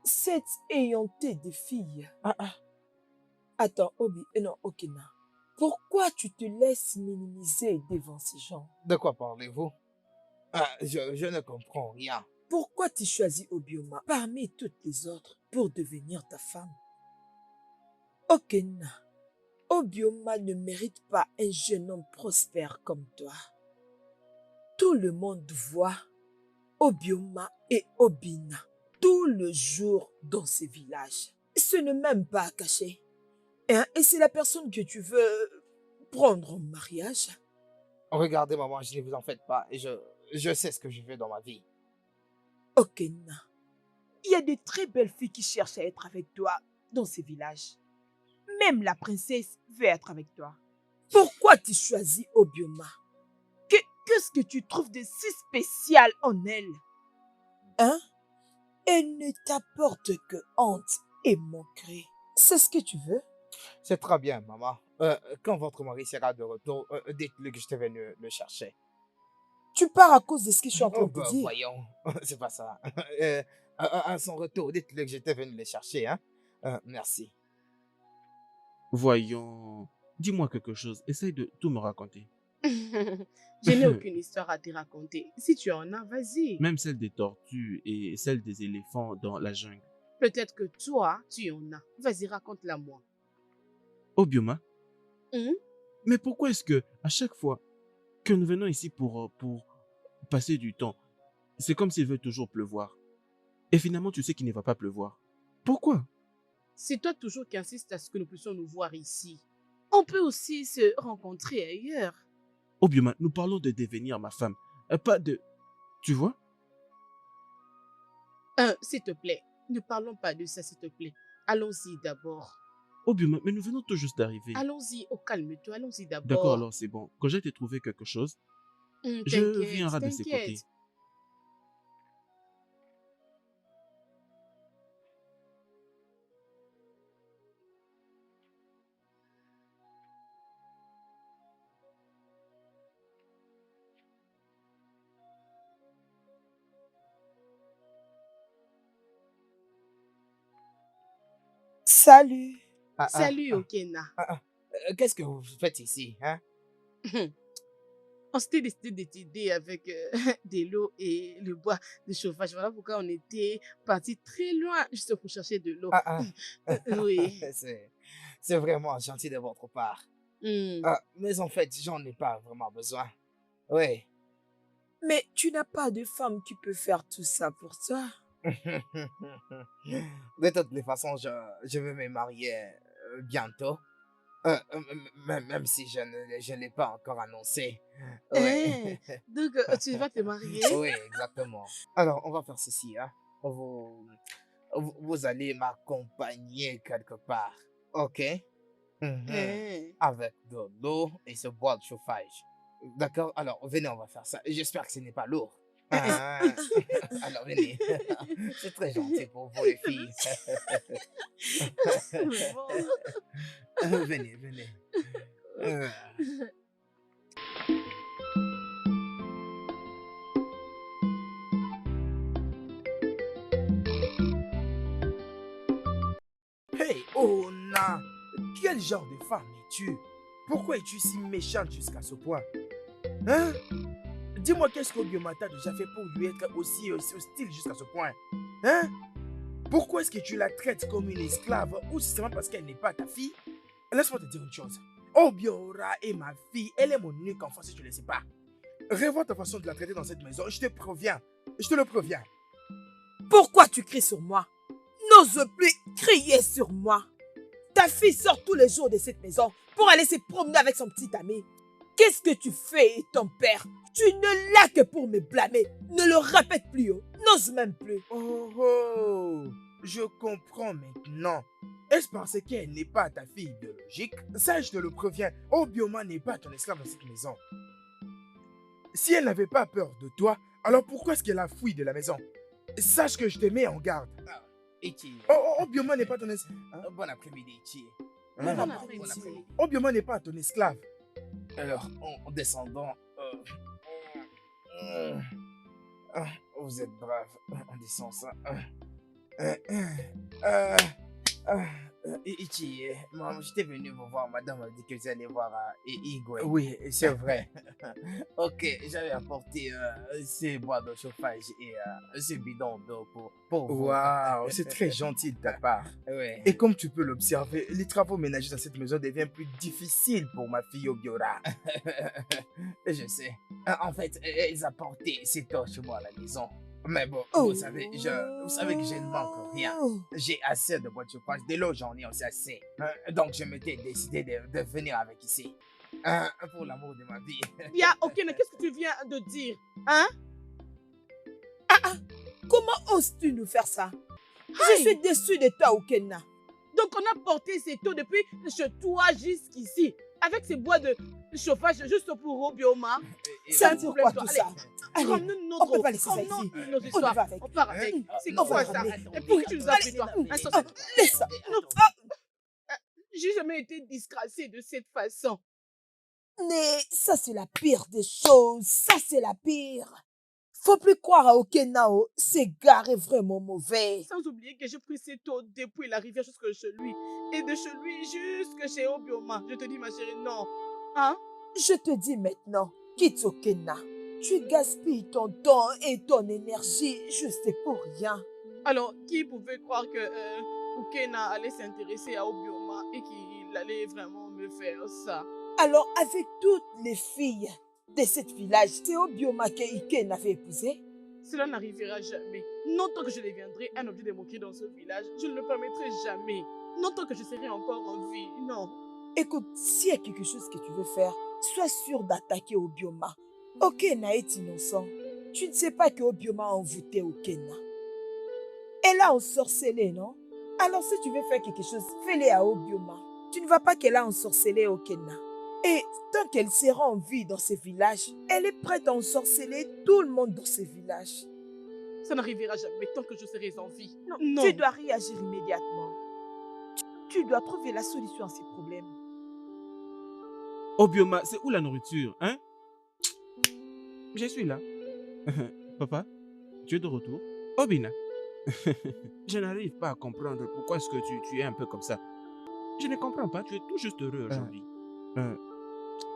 Cette éhontée de fille. Attends, non, Okena. Pourquoi tu te laisses minimiser devant ces gens? De quoi parlez-vous? Je ne comprends rien. Pourquoi tu choisis Obioma parmi toutes les autres pour devenir ta femme? Okena, Obioma ne mérite pas un jeune homme prospère comme toi. Tout le monde voit Obioma et Obina tout le jour dans ces villages. Ce n'est même pas à cacher. Hein? Et c'est la personne que tu veux prendre en mariage. Regardez, maman, je ne vous en faites pas. Je sais ce que je veux dans ma vie. Okena, il y a de très belles filles qui cherchent à être avec toi dans ces villages. Même la princesse veut être avec toi. Pourquoi tu choisis Obioma? Qu'est-ce que tu trouves de si spécial en elle? Hein? et ne t'apporte que honte et moquerie. C'est ce que tu veux? C'est très bien, maman. Quand votre mari sera de retour, dites-lui que je suis venu le chercher. Tu pars à cause de ce que je suis en train Oh, de te bah, dire. voyons, c'est pas ça. À son retour, dites-lui que j'étais venu le chercher, hein. Merci. Voyons, dis-moi quelque chose. Essaye de tout me raconter. Je n'ai aucune histoire à te raconter. Si tu en as, vas-y. Même celle des tortues et celle des éléphants dans la jungle. Peut-être que toi, tu en as. Vas-y, raconte-la moi. Obioma, Hum? mais pourquoi est-ce que à chaque fois que nous venons ici pour passer du temps, c'est comme s'il veut toujours pleuvoir. Et finalement, tu sais qu'il ne va pas pleuvoir. Pourquoi? C'est toi toujours qui insistes à ce que nous puissions nous voir ici. On peut aussi se rencontrer ailleurs. Obioma, nous parlons de devenir ma femme, pas de... Tu vois? S'il te plaît, ne parlons pas de ça, s'il te plaît. Allons-y d'abord. Obioma, mais nous venons tout juste d'arriver. Allons-y, oh calme-toi, allons-y d'abord. D'accord, alors c'est bon. Quand j'ai trouvé quelque chose, je T'inquiète, viendrai de ses côtés. t'inquiète. Salut. Ah, ah, Salut, ah, Okena. qu'est-ce que vous faites ici, hein? On s'était décidé de t'aider avec de l'eau et le bois de chauffage. Voilà pourquoi on était parti très loin juste pour chercher de l'eau. Ah, ah. Oui. C'est vraiment gentil de votre part. Hmm. Mais en fait, j'en ai pas vraiment besoin. Oui. Mais tu n'as pas de femme qui peut faire tout ça pour toi. De toutes les façons, je vais me marier bientôt. Même si je ne l'ai pas encore annoncé. Oui. Donc, tu vas te marier? Oui, exactement. Alors, on va faire ceci, hein. Vous allez m'accompagner quelque part. OK? Mhm. Hein. Avec de l'eau et ce bois de chauffage. D'accord? Alors, venez, on va faire ça. J'espère que ce n'est pas lourd. Ah, alors, venez. C'est très gentil pour vous, les filles. Bon. Venez, venez. Euh, Hey, Ona, quel genre de femme es-tu? Pourquoi es-tu si méchante jusqu'à ce point? Hein? Dis-moi qu'est-ce qu'Obioma t'a déjà fait pour lui être aussi hostile jusqu'à ce point? Hein? Pourquoi est-ce que tu la traites comme une esclave ou c'est seulement parce qu'elle n'est pas ta fille? Laisse-moi te dire une chose. Obiora est ma fille, elle est mon unique enfant si tu ne le sais pas. Revois ta façon de la traiter dans cette maison, je te préviens. Je te le préviens. Pourquoi tu cries sur moi? N'ose plus crier sur moi. Ta fille sort tous les jours de cette maison pour aller se promener avec son petit ami. Qu'est-ce que tu fais, ton père? Tu ne l'as que pour me blâmer. Ne le répète plus, oh. N'ose même plus. Oh, je comprends maintenant. Est-ce parce qu'elle n'est pas ta fille biologique? Ça, je te le préviens. Obioma n'est pas ton esclave dans cette maison. Si elle n'avait pas peur de toi, alors pourquoi est-ce qu'elle a fui de la maison? Sache que je te mets en garde. Ichi. Obioma n'est pas ton esclave. Bon après-midi, Ichi. Bon Bon après-midi. après-midi. Obioma n'est pas ton esclave. Alors, en descendant, vous êtes brave en disant ça. Ichi, moi, j'étais venu vous voir. Madame m'a dit que vous allez voir Igwe. Oui, C'est vrai. Ok, j'avais apporté ces bois de chauffage et ce bidon d'eau pour vous. Waouh, c'est très gentil de ta part. Ouais. Et comme tu peux l'observer, les travaux ménagers dans cette maison deviennent plus difficiles pour ma fille Obiora. Je sais. En fait, ils apportaient ces torches chez moi à la maison. Mais bon, Oh. vous savez que je ne manque rien. J'ai assez de bois de chauffage. De l'eau, j'en ai aussi assez. Donc, je m'étais décidé de venir avec ici. Pour l'amour de ma vie. Bien, Okena, qu'est-ce que tu viens de dire? Hein? Comment oses-tu nous faire ça? Je suis déçue de toi, Okena. Donc on a porté ces taux depuis chez toi jusqu'ici. Avec ces bois de chauffage juste pour Obioma. Ça un veut dire problème, quoi toi. tout ça? Allez, Ramenons on peut pas laisser ça ramenons ici. nos On y histoires. va avec. On part avec. C'est on quoi va ça? ramener. Et pour qui tu nous as pris, toi? Un sorcier. Laisse ça. Non. J'ai jamais été disgracée de cette façon. Mais ça, c'est la pire des choses. Ça, c'est la pire. Faut plus croire à Okenao. C'est garé vraiment mauvais. Sans oublier que j'ai pris cette eau depuis la rivière jusque chez lui. Et de chez lui jusque chez Obioma. Je te dis, ma chérie, non. Hein? Je te dis maintenant, quitte Okena. Tu gaspilles ton temps et ton énergie juste pour rien. Alors, qui pouvait croire que Ukena allait s'intéresser à Obioma et qu'il allait vraiment me faire ça? Alors, avec toutes les filles de ce village, c'est Obioma que Iken avait épousé? Cela n'arrivera jamais. Non tant que je deviendrai un objet de moquerie dans ce village, je ne le permettrai jamais. Non tant que je serai encore en vie, non. Écoute, s'il y a quelque chose que tu veux faire, sois sûr d'attaquer Obioma. Okena est innocent. Tu ne sais pas que Obioma a envoûté Okena. Elle a ensorcelé, non? Alors si tu veux faire quelque chose, fais-le à Obioma. Tu ne vois pas qu'elle a ensorcelé Okena. Et tant qu'elle sera en vie dans ce village, elle est prête à ensorceler tout le monde dans ce village. Ça n'arrivera jamais tant que je serai en vie. Non, Non. tu dois réagir immédiatement. Tu dois trouver la solution à ces problèmes. Obioma, c'est où la nourriture, hein? Je suis là. Papa, tu es de retour? Obina, je n'arrive pas à comprendre pourquoi est-ce que tu es un peu comme ça. Je ne comprends pas, tu es tout juste heureux aujourd'hui.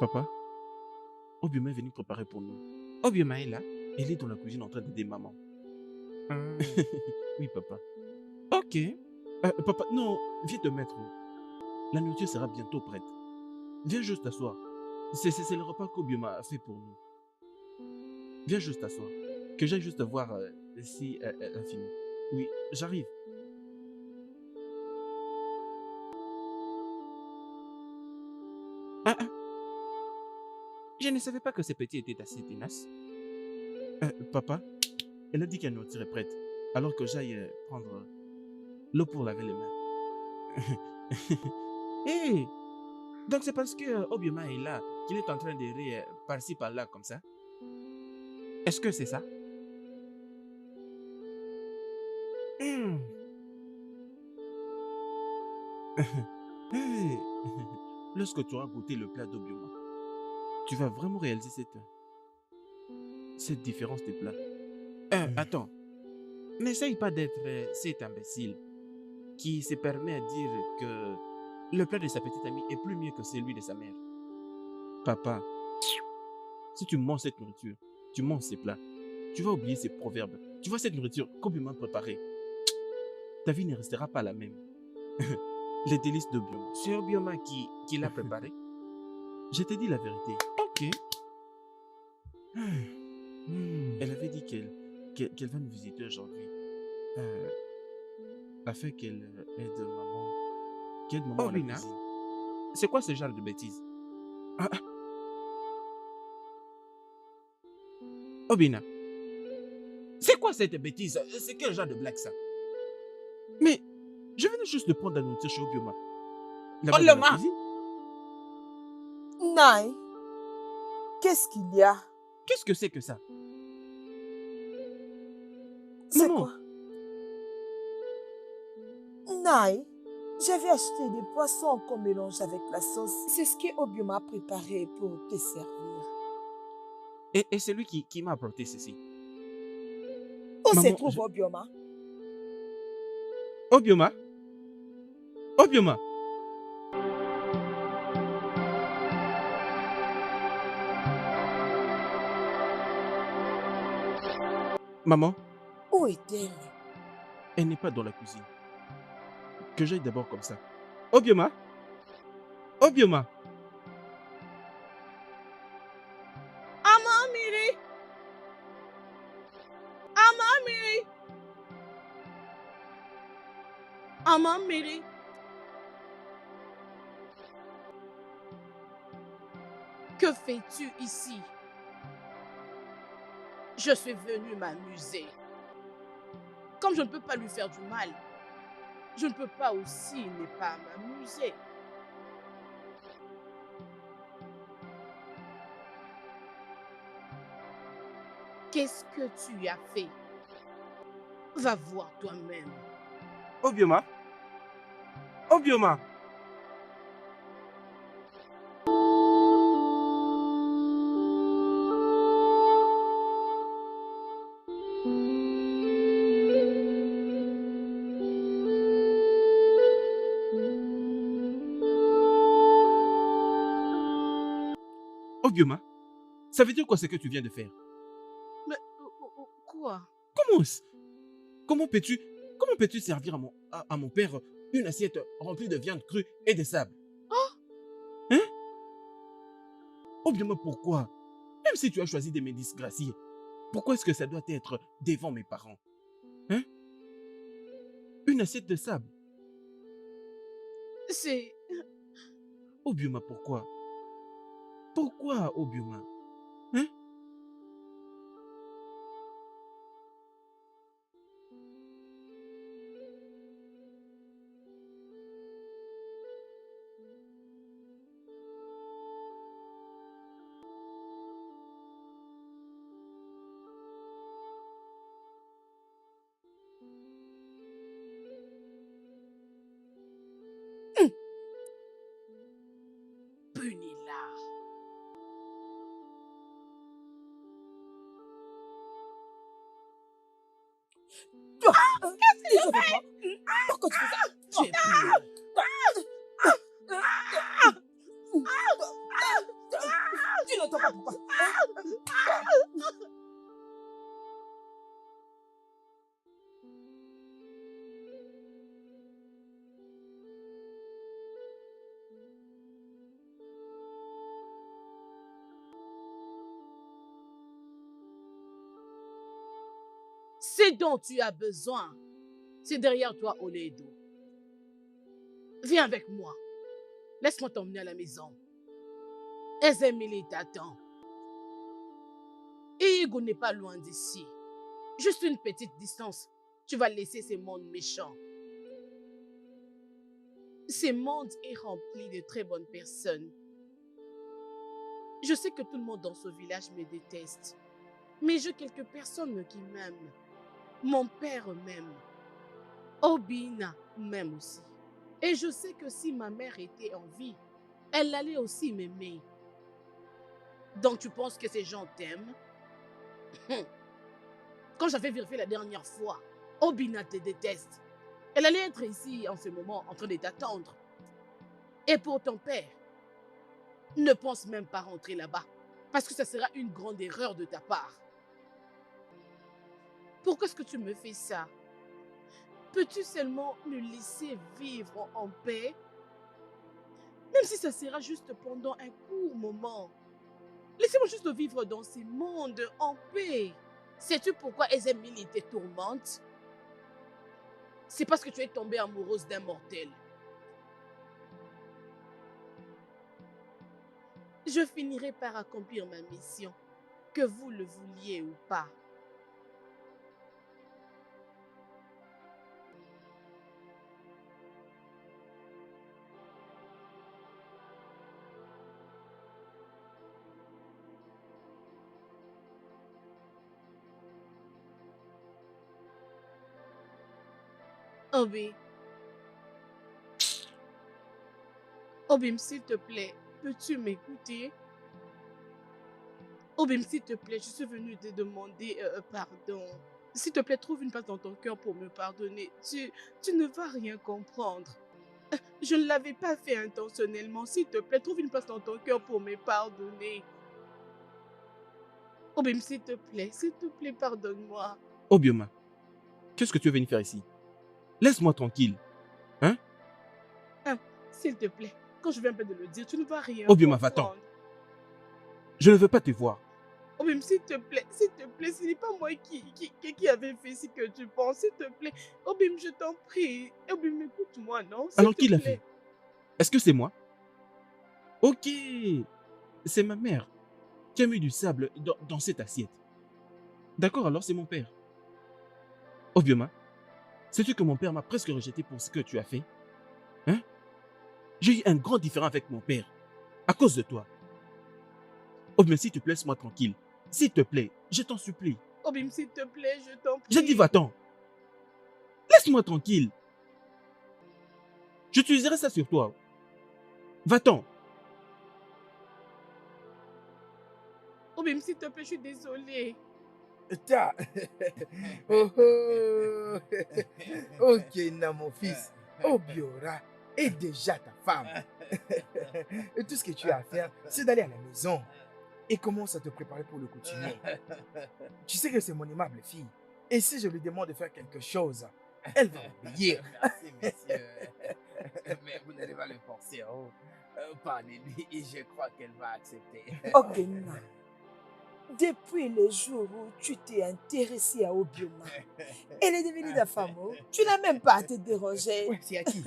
Papa, Obioma est venu préparer pour nous. Obioma est là, elle est dans la cuisine en train d'aider maman. Oui, papa. Ok. Papa, non, viens te mettre. La nourriture sera bientôt prête. Viens juste t'asseoir. C'est le repas qu'Obioma a fait pour nous. Viens juste t'asseoir. Que j'aille juste voir si elle a fini. Oui, j'arrive. Ah, ah. Je ne savais pas que ces petits étaient assez tenaces. Papa, elle a dit qu'elle nourriture est prête. Alors que j'aille prendre l'eau pour laver les mains. Hé! Donc c'est parce que Obioma est là qu'il est en train d'errer par-ci par-là comme ça? Est-ce que c'est ça? Hey. Lorsque tu auras goûté le plat d'Obioma, tu vas vraiment réaliser cette différence de plats. Attends, n'essaye pas d'être cet imbécile qui se permet à dire que le plat de sa petite amie est plus mieux que celui de sa mère. Papa, si tu manges cette nourriture, tu manges ces plats, tu vas oublier ces proverbes. Tu vois cette nourriture complètement préparée. Ta vie ne restera pas la même. Les délices d'Obioma. C'est Obioma qui l'a préparé. Je t'ai dit la vérité. Ok. Elle avait dit qu'elle va nous visiter aujourd'hui. Afin qu'elle aide maman. Qu'elle aide maman à la cuisine. C'est quoi ce genre de bêtises? Obina, c'est quoi cette bêtise? C'est quel genre de blague ça? Mais je venais juste de prendre la nourriture chez Obioma. Là-bas dans la cuisine. Naï, qu'est-ce qu'il y a? Qu'est-ce que c'est que ça? C'est Maman. quoi? Naï, j'avais acheté des poissons qu'on mélange avec la sauce. C'est ce que Obioma a préparé pour te servir. Et c'est lui qui m'a apporté ceci. Où se Maman, trouve Obioma? Obioma? Obioma? Maman, Où est-elle? elle n'est pas dans la cuisine. Que j'aille d'abord comme ça. Obioma? Obioma? Amamiri! Amamiri! Amamiri! Que fais-tu ici? Je suis venue m'amuser. Comme je ne peux pas lui faire du mal, je ne peux pas aussi ne pas m'amuser. Qu'est-ce que tu as fait? Va voir toi-même. Obioma? Obioma? Obioma? Ça veut dire quoi ce que tu viens de faire? Mais quoi? Comment est-ce- comment peux-tu servir à mon père une assiette remplie de viande crue et de sable? Hein? Obioma, pourquoi? Même si tu as choisi de me disgracier, pourquoi est-ce que ça doit être devant mes parents? Hein? Une assiette de sable? C'est... Obioma, pourquoi? Pourquoi, Obioma? Hein? Punis-la. Toi, qu'est-ce que tu fais? Pourquoi tu fais ça? Tu es puni. Tu n'entends pas pourquoi? Ce dont tu as besoin, c'est derrière toi, Oledo. Viens avec moi. Laisse-moi t'emmener à la maison. Ezemili t'attend. Et Hugo n'est pas loin d'ici. Juste une petite distance. Tu vas laisser ce monde méchant. Ce monde est rempli de très bonnes personnes. Je sais que tout le monde dans ce village me déteste. Mais j'ai quelques personnes qui m'aiment. Mon père m'aime. Obina m'aime aussi. Et je sais que si ma mère était en vie, elle allait aussi m'aimer. Donc tu penses que ces gens t'aiment? Quand j'avais vérifié la dernière fois, Obina te déteste. Elle allait être ici en ce moment en train de t'attendre. Et pour ton père, ne pense même pas rentrer là-bas. Parce que ça sera une grande erreur de ta part. Pourquoi est-ce que tu me fais ça? Peux-tu seulement me laisser vivre en paix? Même si ça sera juste pendant un court moment. Laissez-moi juste vivre dans ce monde en paix. Sais-tu pourquoi Ezemili te tourmente? C'est parce que tu es tombée amoureuse d'un mortel. Je finirai par accomplir ma mission, que vous le vouliez ou pas. Obi. Obim, s'il te plaît, peux-tu m'écouter? Obim, s'il te plaît, je suis venue te demander pardon. S'il te plaît, trouve une place dans ton cœur pour me pardonner. Tu ne vas rien comprendre. Je ne l'avais pas fait intentionnellement. S'il te plaît, trouve une place dans ton cœur pour me pardonner. Obim, s'il te plaît, pardonne-moi. Obioma, qu'est-ce que tu es venu faire ici? Laisse-moi tranquille. Hein? S'il te plaît, quand je viens de le dire, tu ne vas rien Obioma, comprendre. va-t'en. Je ne veux pas te voir. Obim, s'il te plaît, ce n'est pas moi qui avait fait ce que tu penses, s'il te plaît. Obim, je t'en prie. Obim, écoute-moi, non? S'il Alors te qui l'a plaît. fait? Est-ce que c'est moi? Ok, c'est ma mère qui a mis du sable dans cette assiette. D'accord, alors c'est mon père. Obioma, Sais-tu que mon père m'a presque rejeté pour ce que tu as fait? Hein? J'ai eu un grand différend avec mon père. À cause de toi. Oh, mais s'il te plaît, laisse-moi tranquille. S'il te plaît, je t'en supplie. Obim, s'il te plaît, je t'en prie. J'ai dit va-t'en. Laisse-moi tranquille. J'utiliserai ça sur toi. Va-t'en. Obim, s'il te plaît, je suis désolée. Ta. Oh, oh. Ok, na mon fils. Obiora est déjà ta femme. Et tout ce que tu as à faire, c'est d'aller à la maison et commence à te préparer pour le continuer. Tu sais que c'est mon aimable fille. Et si je lui demande de faire quelque chose, elle va obéir. Merci, monsieur. Mais vous n'allez pas le forcer. Oh. Parlez-lui et je crois qu'elle va accepter. Ok, Nina. Depuis le jour où tu t'es intéressé à Obioma, elle est devenue ta femme. Oh. Tu n'as même pas à te déranger. Ouais, c'est à qui?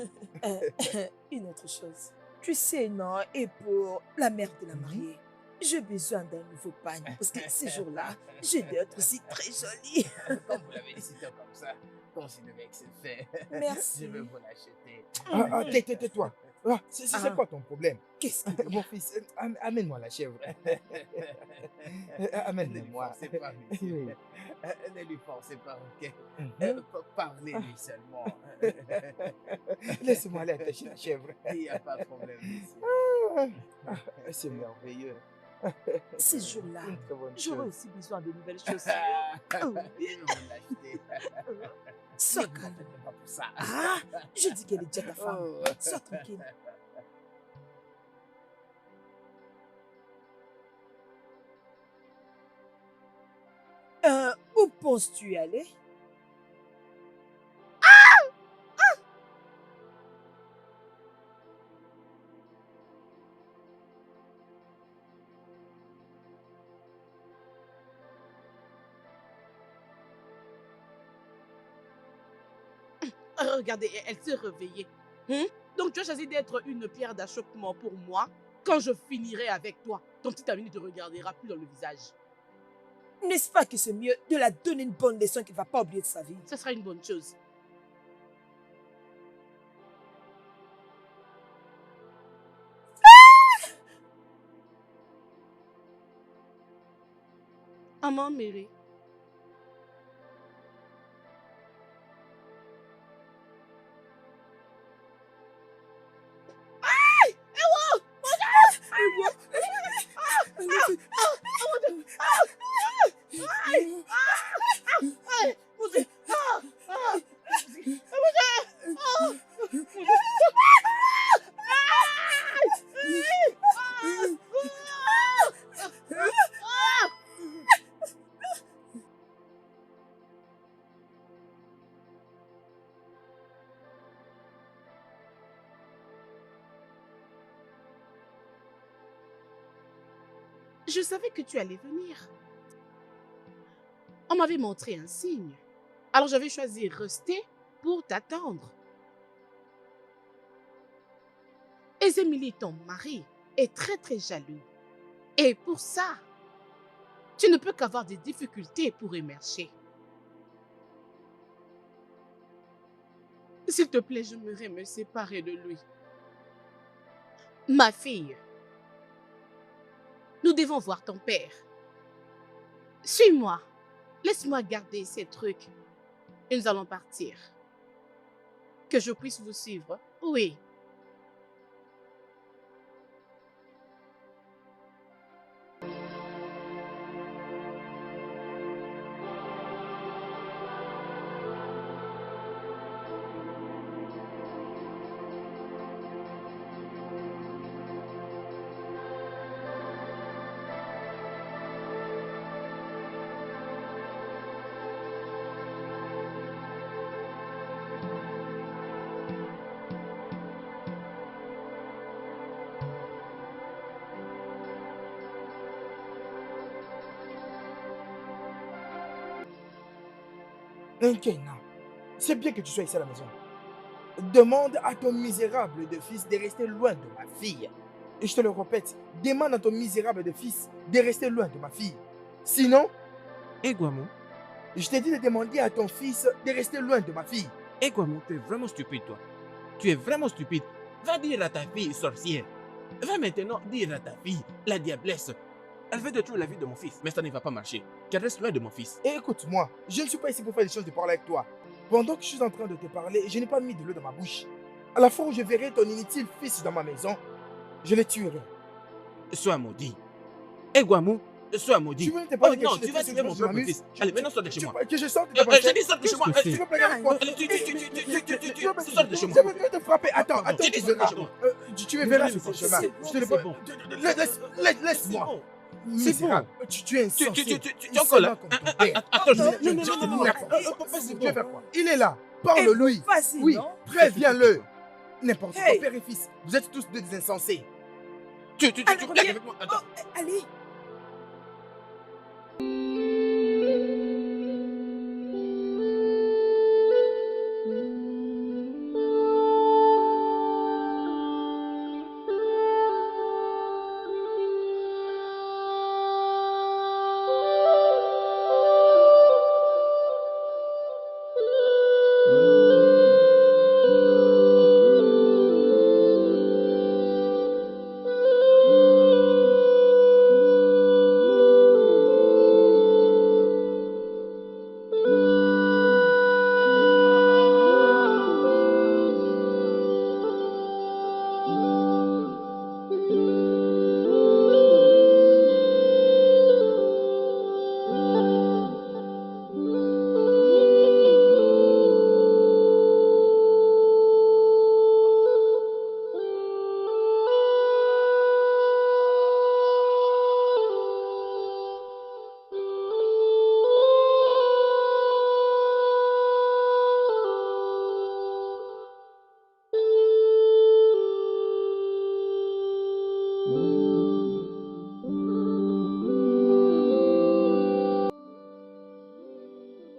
Une autre chose. Tu sais, non, et pour la mère de la mariée, j'ai besoin d'un nouveau pagne parce que ce jour-là, je dois être aussi très jolie. Comme vous l'avez décidé comme ça, considérez que c'est fait. Merci. Je vais vous l'acheter. Tais-toi. Ah, c'est quoi ton problème? Qu'est-ce que Mon fils, amène-moi la chèvre. Ne lui Amène-moi. forcez pas, monsieur. Oui. Ne lui forcez pas, ok? Mhm. Parlez-lui seulement. Laisse-moi aller attacher la chèvre. Il n'y a pas de problème, monsieur. C'est merveilleux. ce jour-là, Une très bonne j'aurai chose. aussi besoin de nouvelles chaussures. Oh. Je vais vous l'acheter. Sois Ne vous calme. inquiétez pas pour ça. Ah, je dis qu'elle est déjà ta femme. Oh. Sois tranquille. Où penses-tu aller? Regardez, elle s'est réveillée. Donc tu as choisi d'être une pierre d'achoppement pour moi quand je finirai avec toi. Ton petit ami ne te regardera plus dans le visage. N'est-ce pas que c'est mieux de la donner une bonne leçon qu'elle ne va pas oublier de sa vie? Ce sera une bonne chose. Maman Mary. Je savais que tu allais venir. On m'avait montré un signe. Alors j'avais choisi rester pour t'attendre. Et Émilie, ton mari, est très très jaloux. Et pour ça, tu ne peux qu'avoir des difficultés pour émerger. S'il te plaît, j'aimerais me séparer de lui. Ma fille, nous devons voir ton père. Suis-moi. Laisse-moi garder ces trucs. Et nous allons partir. Que je puisse vous suivre. Oui. Nkeina, c'est bien que tu sois ici à la maison. Demande à ton misérable de fils de rester loin de ma fille. Et je te le répète, demande à ton misérable de fils de rester loin de ma fille. Sinon, Et Guamo, je t'ai dit de demander à ton fils de rester loin de ma fille. Et Guamou, tu es vraiment stupide, toi. Tu es vraiment stupide. Va dire à ta fille, sorcière. Va maintenant dire à ta fille, la diablesse. Elle veut détruire la vie de mon fils, mais ça ne va pas marcher. Qu'elle reste loin de mon fils. Et écoute-moi, je ne suis pas ici pour faire des choses de parler avec toi. Pendant que je suis en train de te parler, je n'ai pas mis de l'eau dans ma bouche. À la fois où je verrai ton inutile fils dans ma maison, je le tuerai. Sois maudit. Et Guamou, sois maudit. Tu veux te parler Oh quelque non, chose de tu vas plus tuer mon sérieux, je propre m'amuse. fils. Allez, maintenant sors de chez moi. Que je sorte de ta J'ai dit sors de chez moi. Tu veux plaire avec quoi? Sors de chez moi. Je vais te frapper. Attends, J'ai dit tu sors de verras. chez moi. Tu me verras sur C'est ce chemin. bon, Je te le c'est bon. Laisse-moi. bon. Misérable. Tu es insensé. Tu es encore là. Attends, non, Tu veux faire quoi? Il est là. Parle-lui. Facile, Oui, non? préviens-le. N'importe quoi, Hey. père et fils. Vous êtes tous des insensés. Tu Allez, blagues reviens. avec moi. Attends. Oh, allez.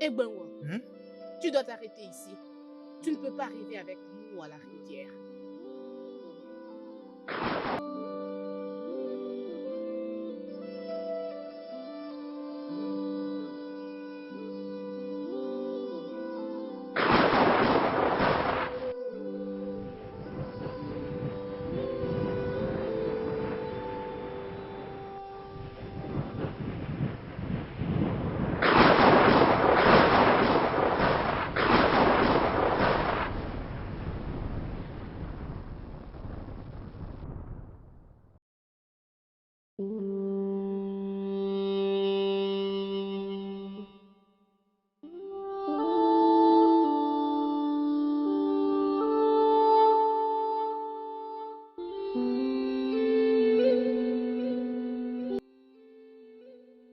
Eh ben, ouais. Hmm? Tu dois t'arrêter ici. Tu ne peux pas arriver avec nous à la rivière.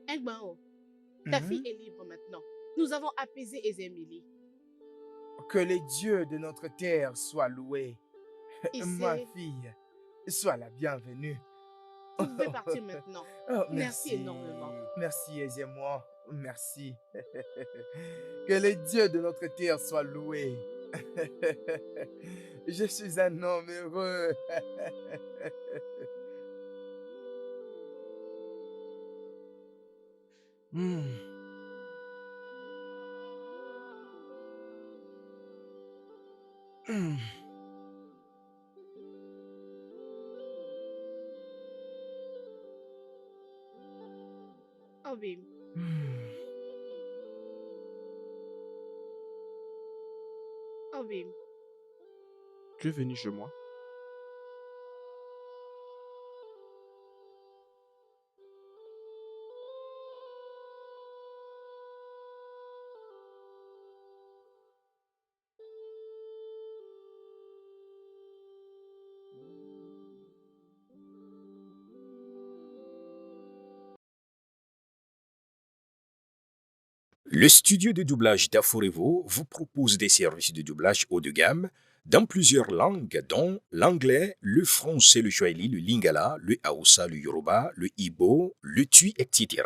Eh ben, oh. Ta fille est libre maintenant. Nous avons apaisé Ezemili. Que les dieux de notre terre soient loués. Et Ma c'est- fille, sois la bienvenue. Vous pouvez partir maintenant. Oh, Merci énormément. Merci, aisez-moi. Merci. Que les dieux de notre terre soient loués. Je suis un homme heureux. Hmm. Hmm. Obim, Hmm. Obim. Tu es venu chez moi? Le studio de doublage d'Aforevo vous propose des services de doublage haut de gamme dans plusieurs langues, dont l'anglais, le français, le swahili, le lingala, le hausa, le yoruba, le igbo, le tui, etc.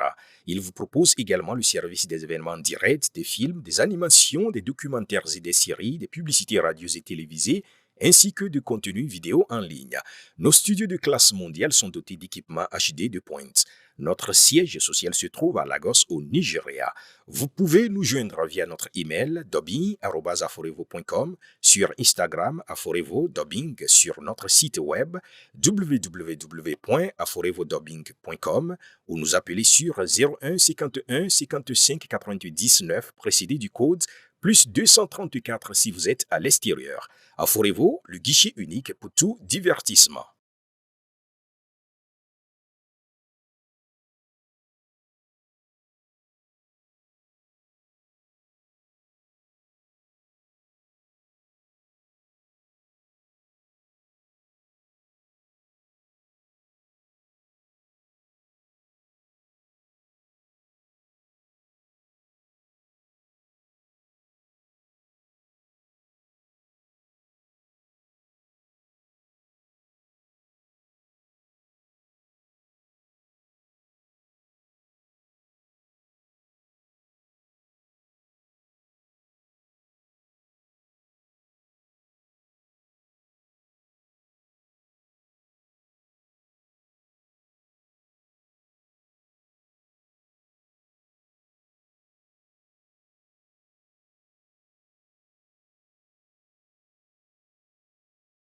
Il vous propose également le service des événements directs, des films, des animations, des documentaires et des séries, des publicités radios et télévisées, ainsi que de contenus vidéo en ligne. Nos studios de classe mondiale sont dotés d'équipements HD de pointe. Notre siège social se trouve à Lagos, au Nigeria. Vous pouvez nous joindre via notre email dubbing@aforevo.com, sur Instagram aforevo-dubbing, sur notre site web www.aforevodubbing.com ou nous appeler sur 01 51 55 99 précédé du code plus 234 si vous êtes à l'extérieur. Aforevo, le guichet unique pour tout divertissement.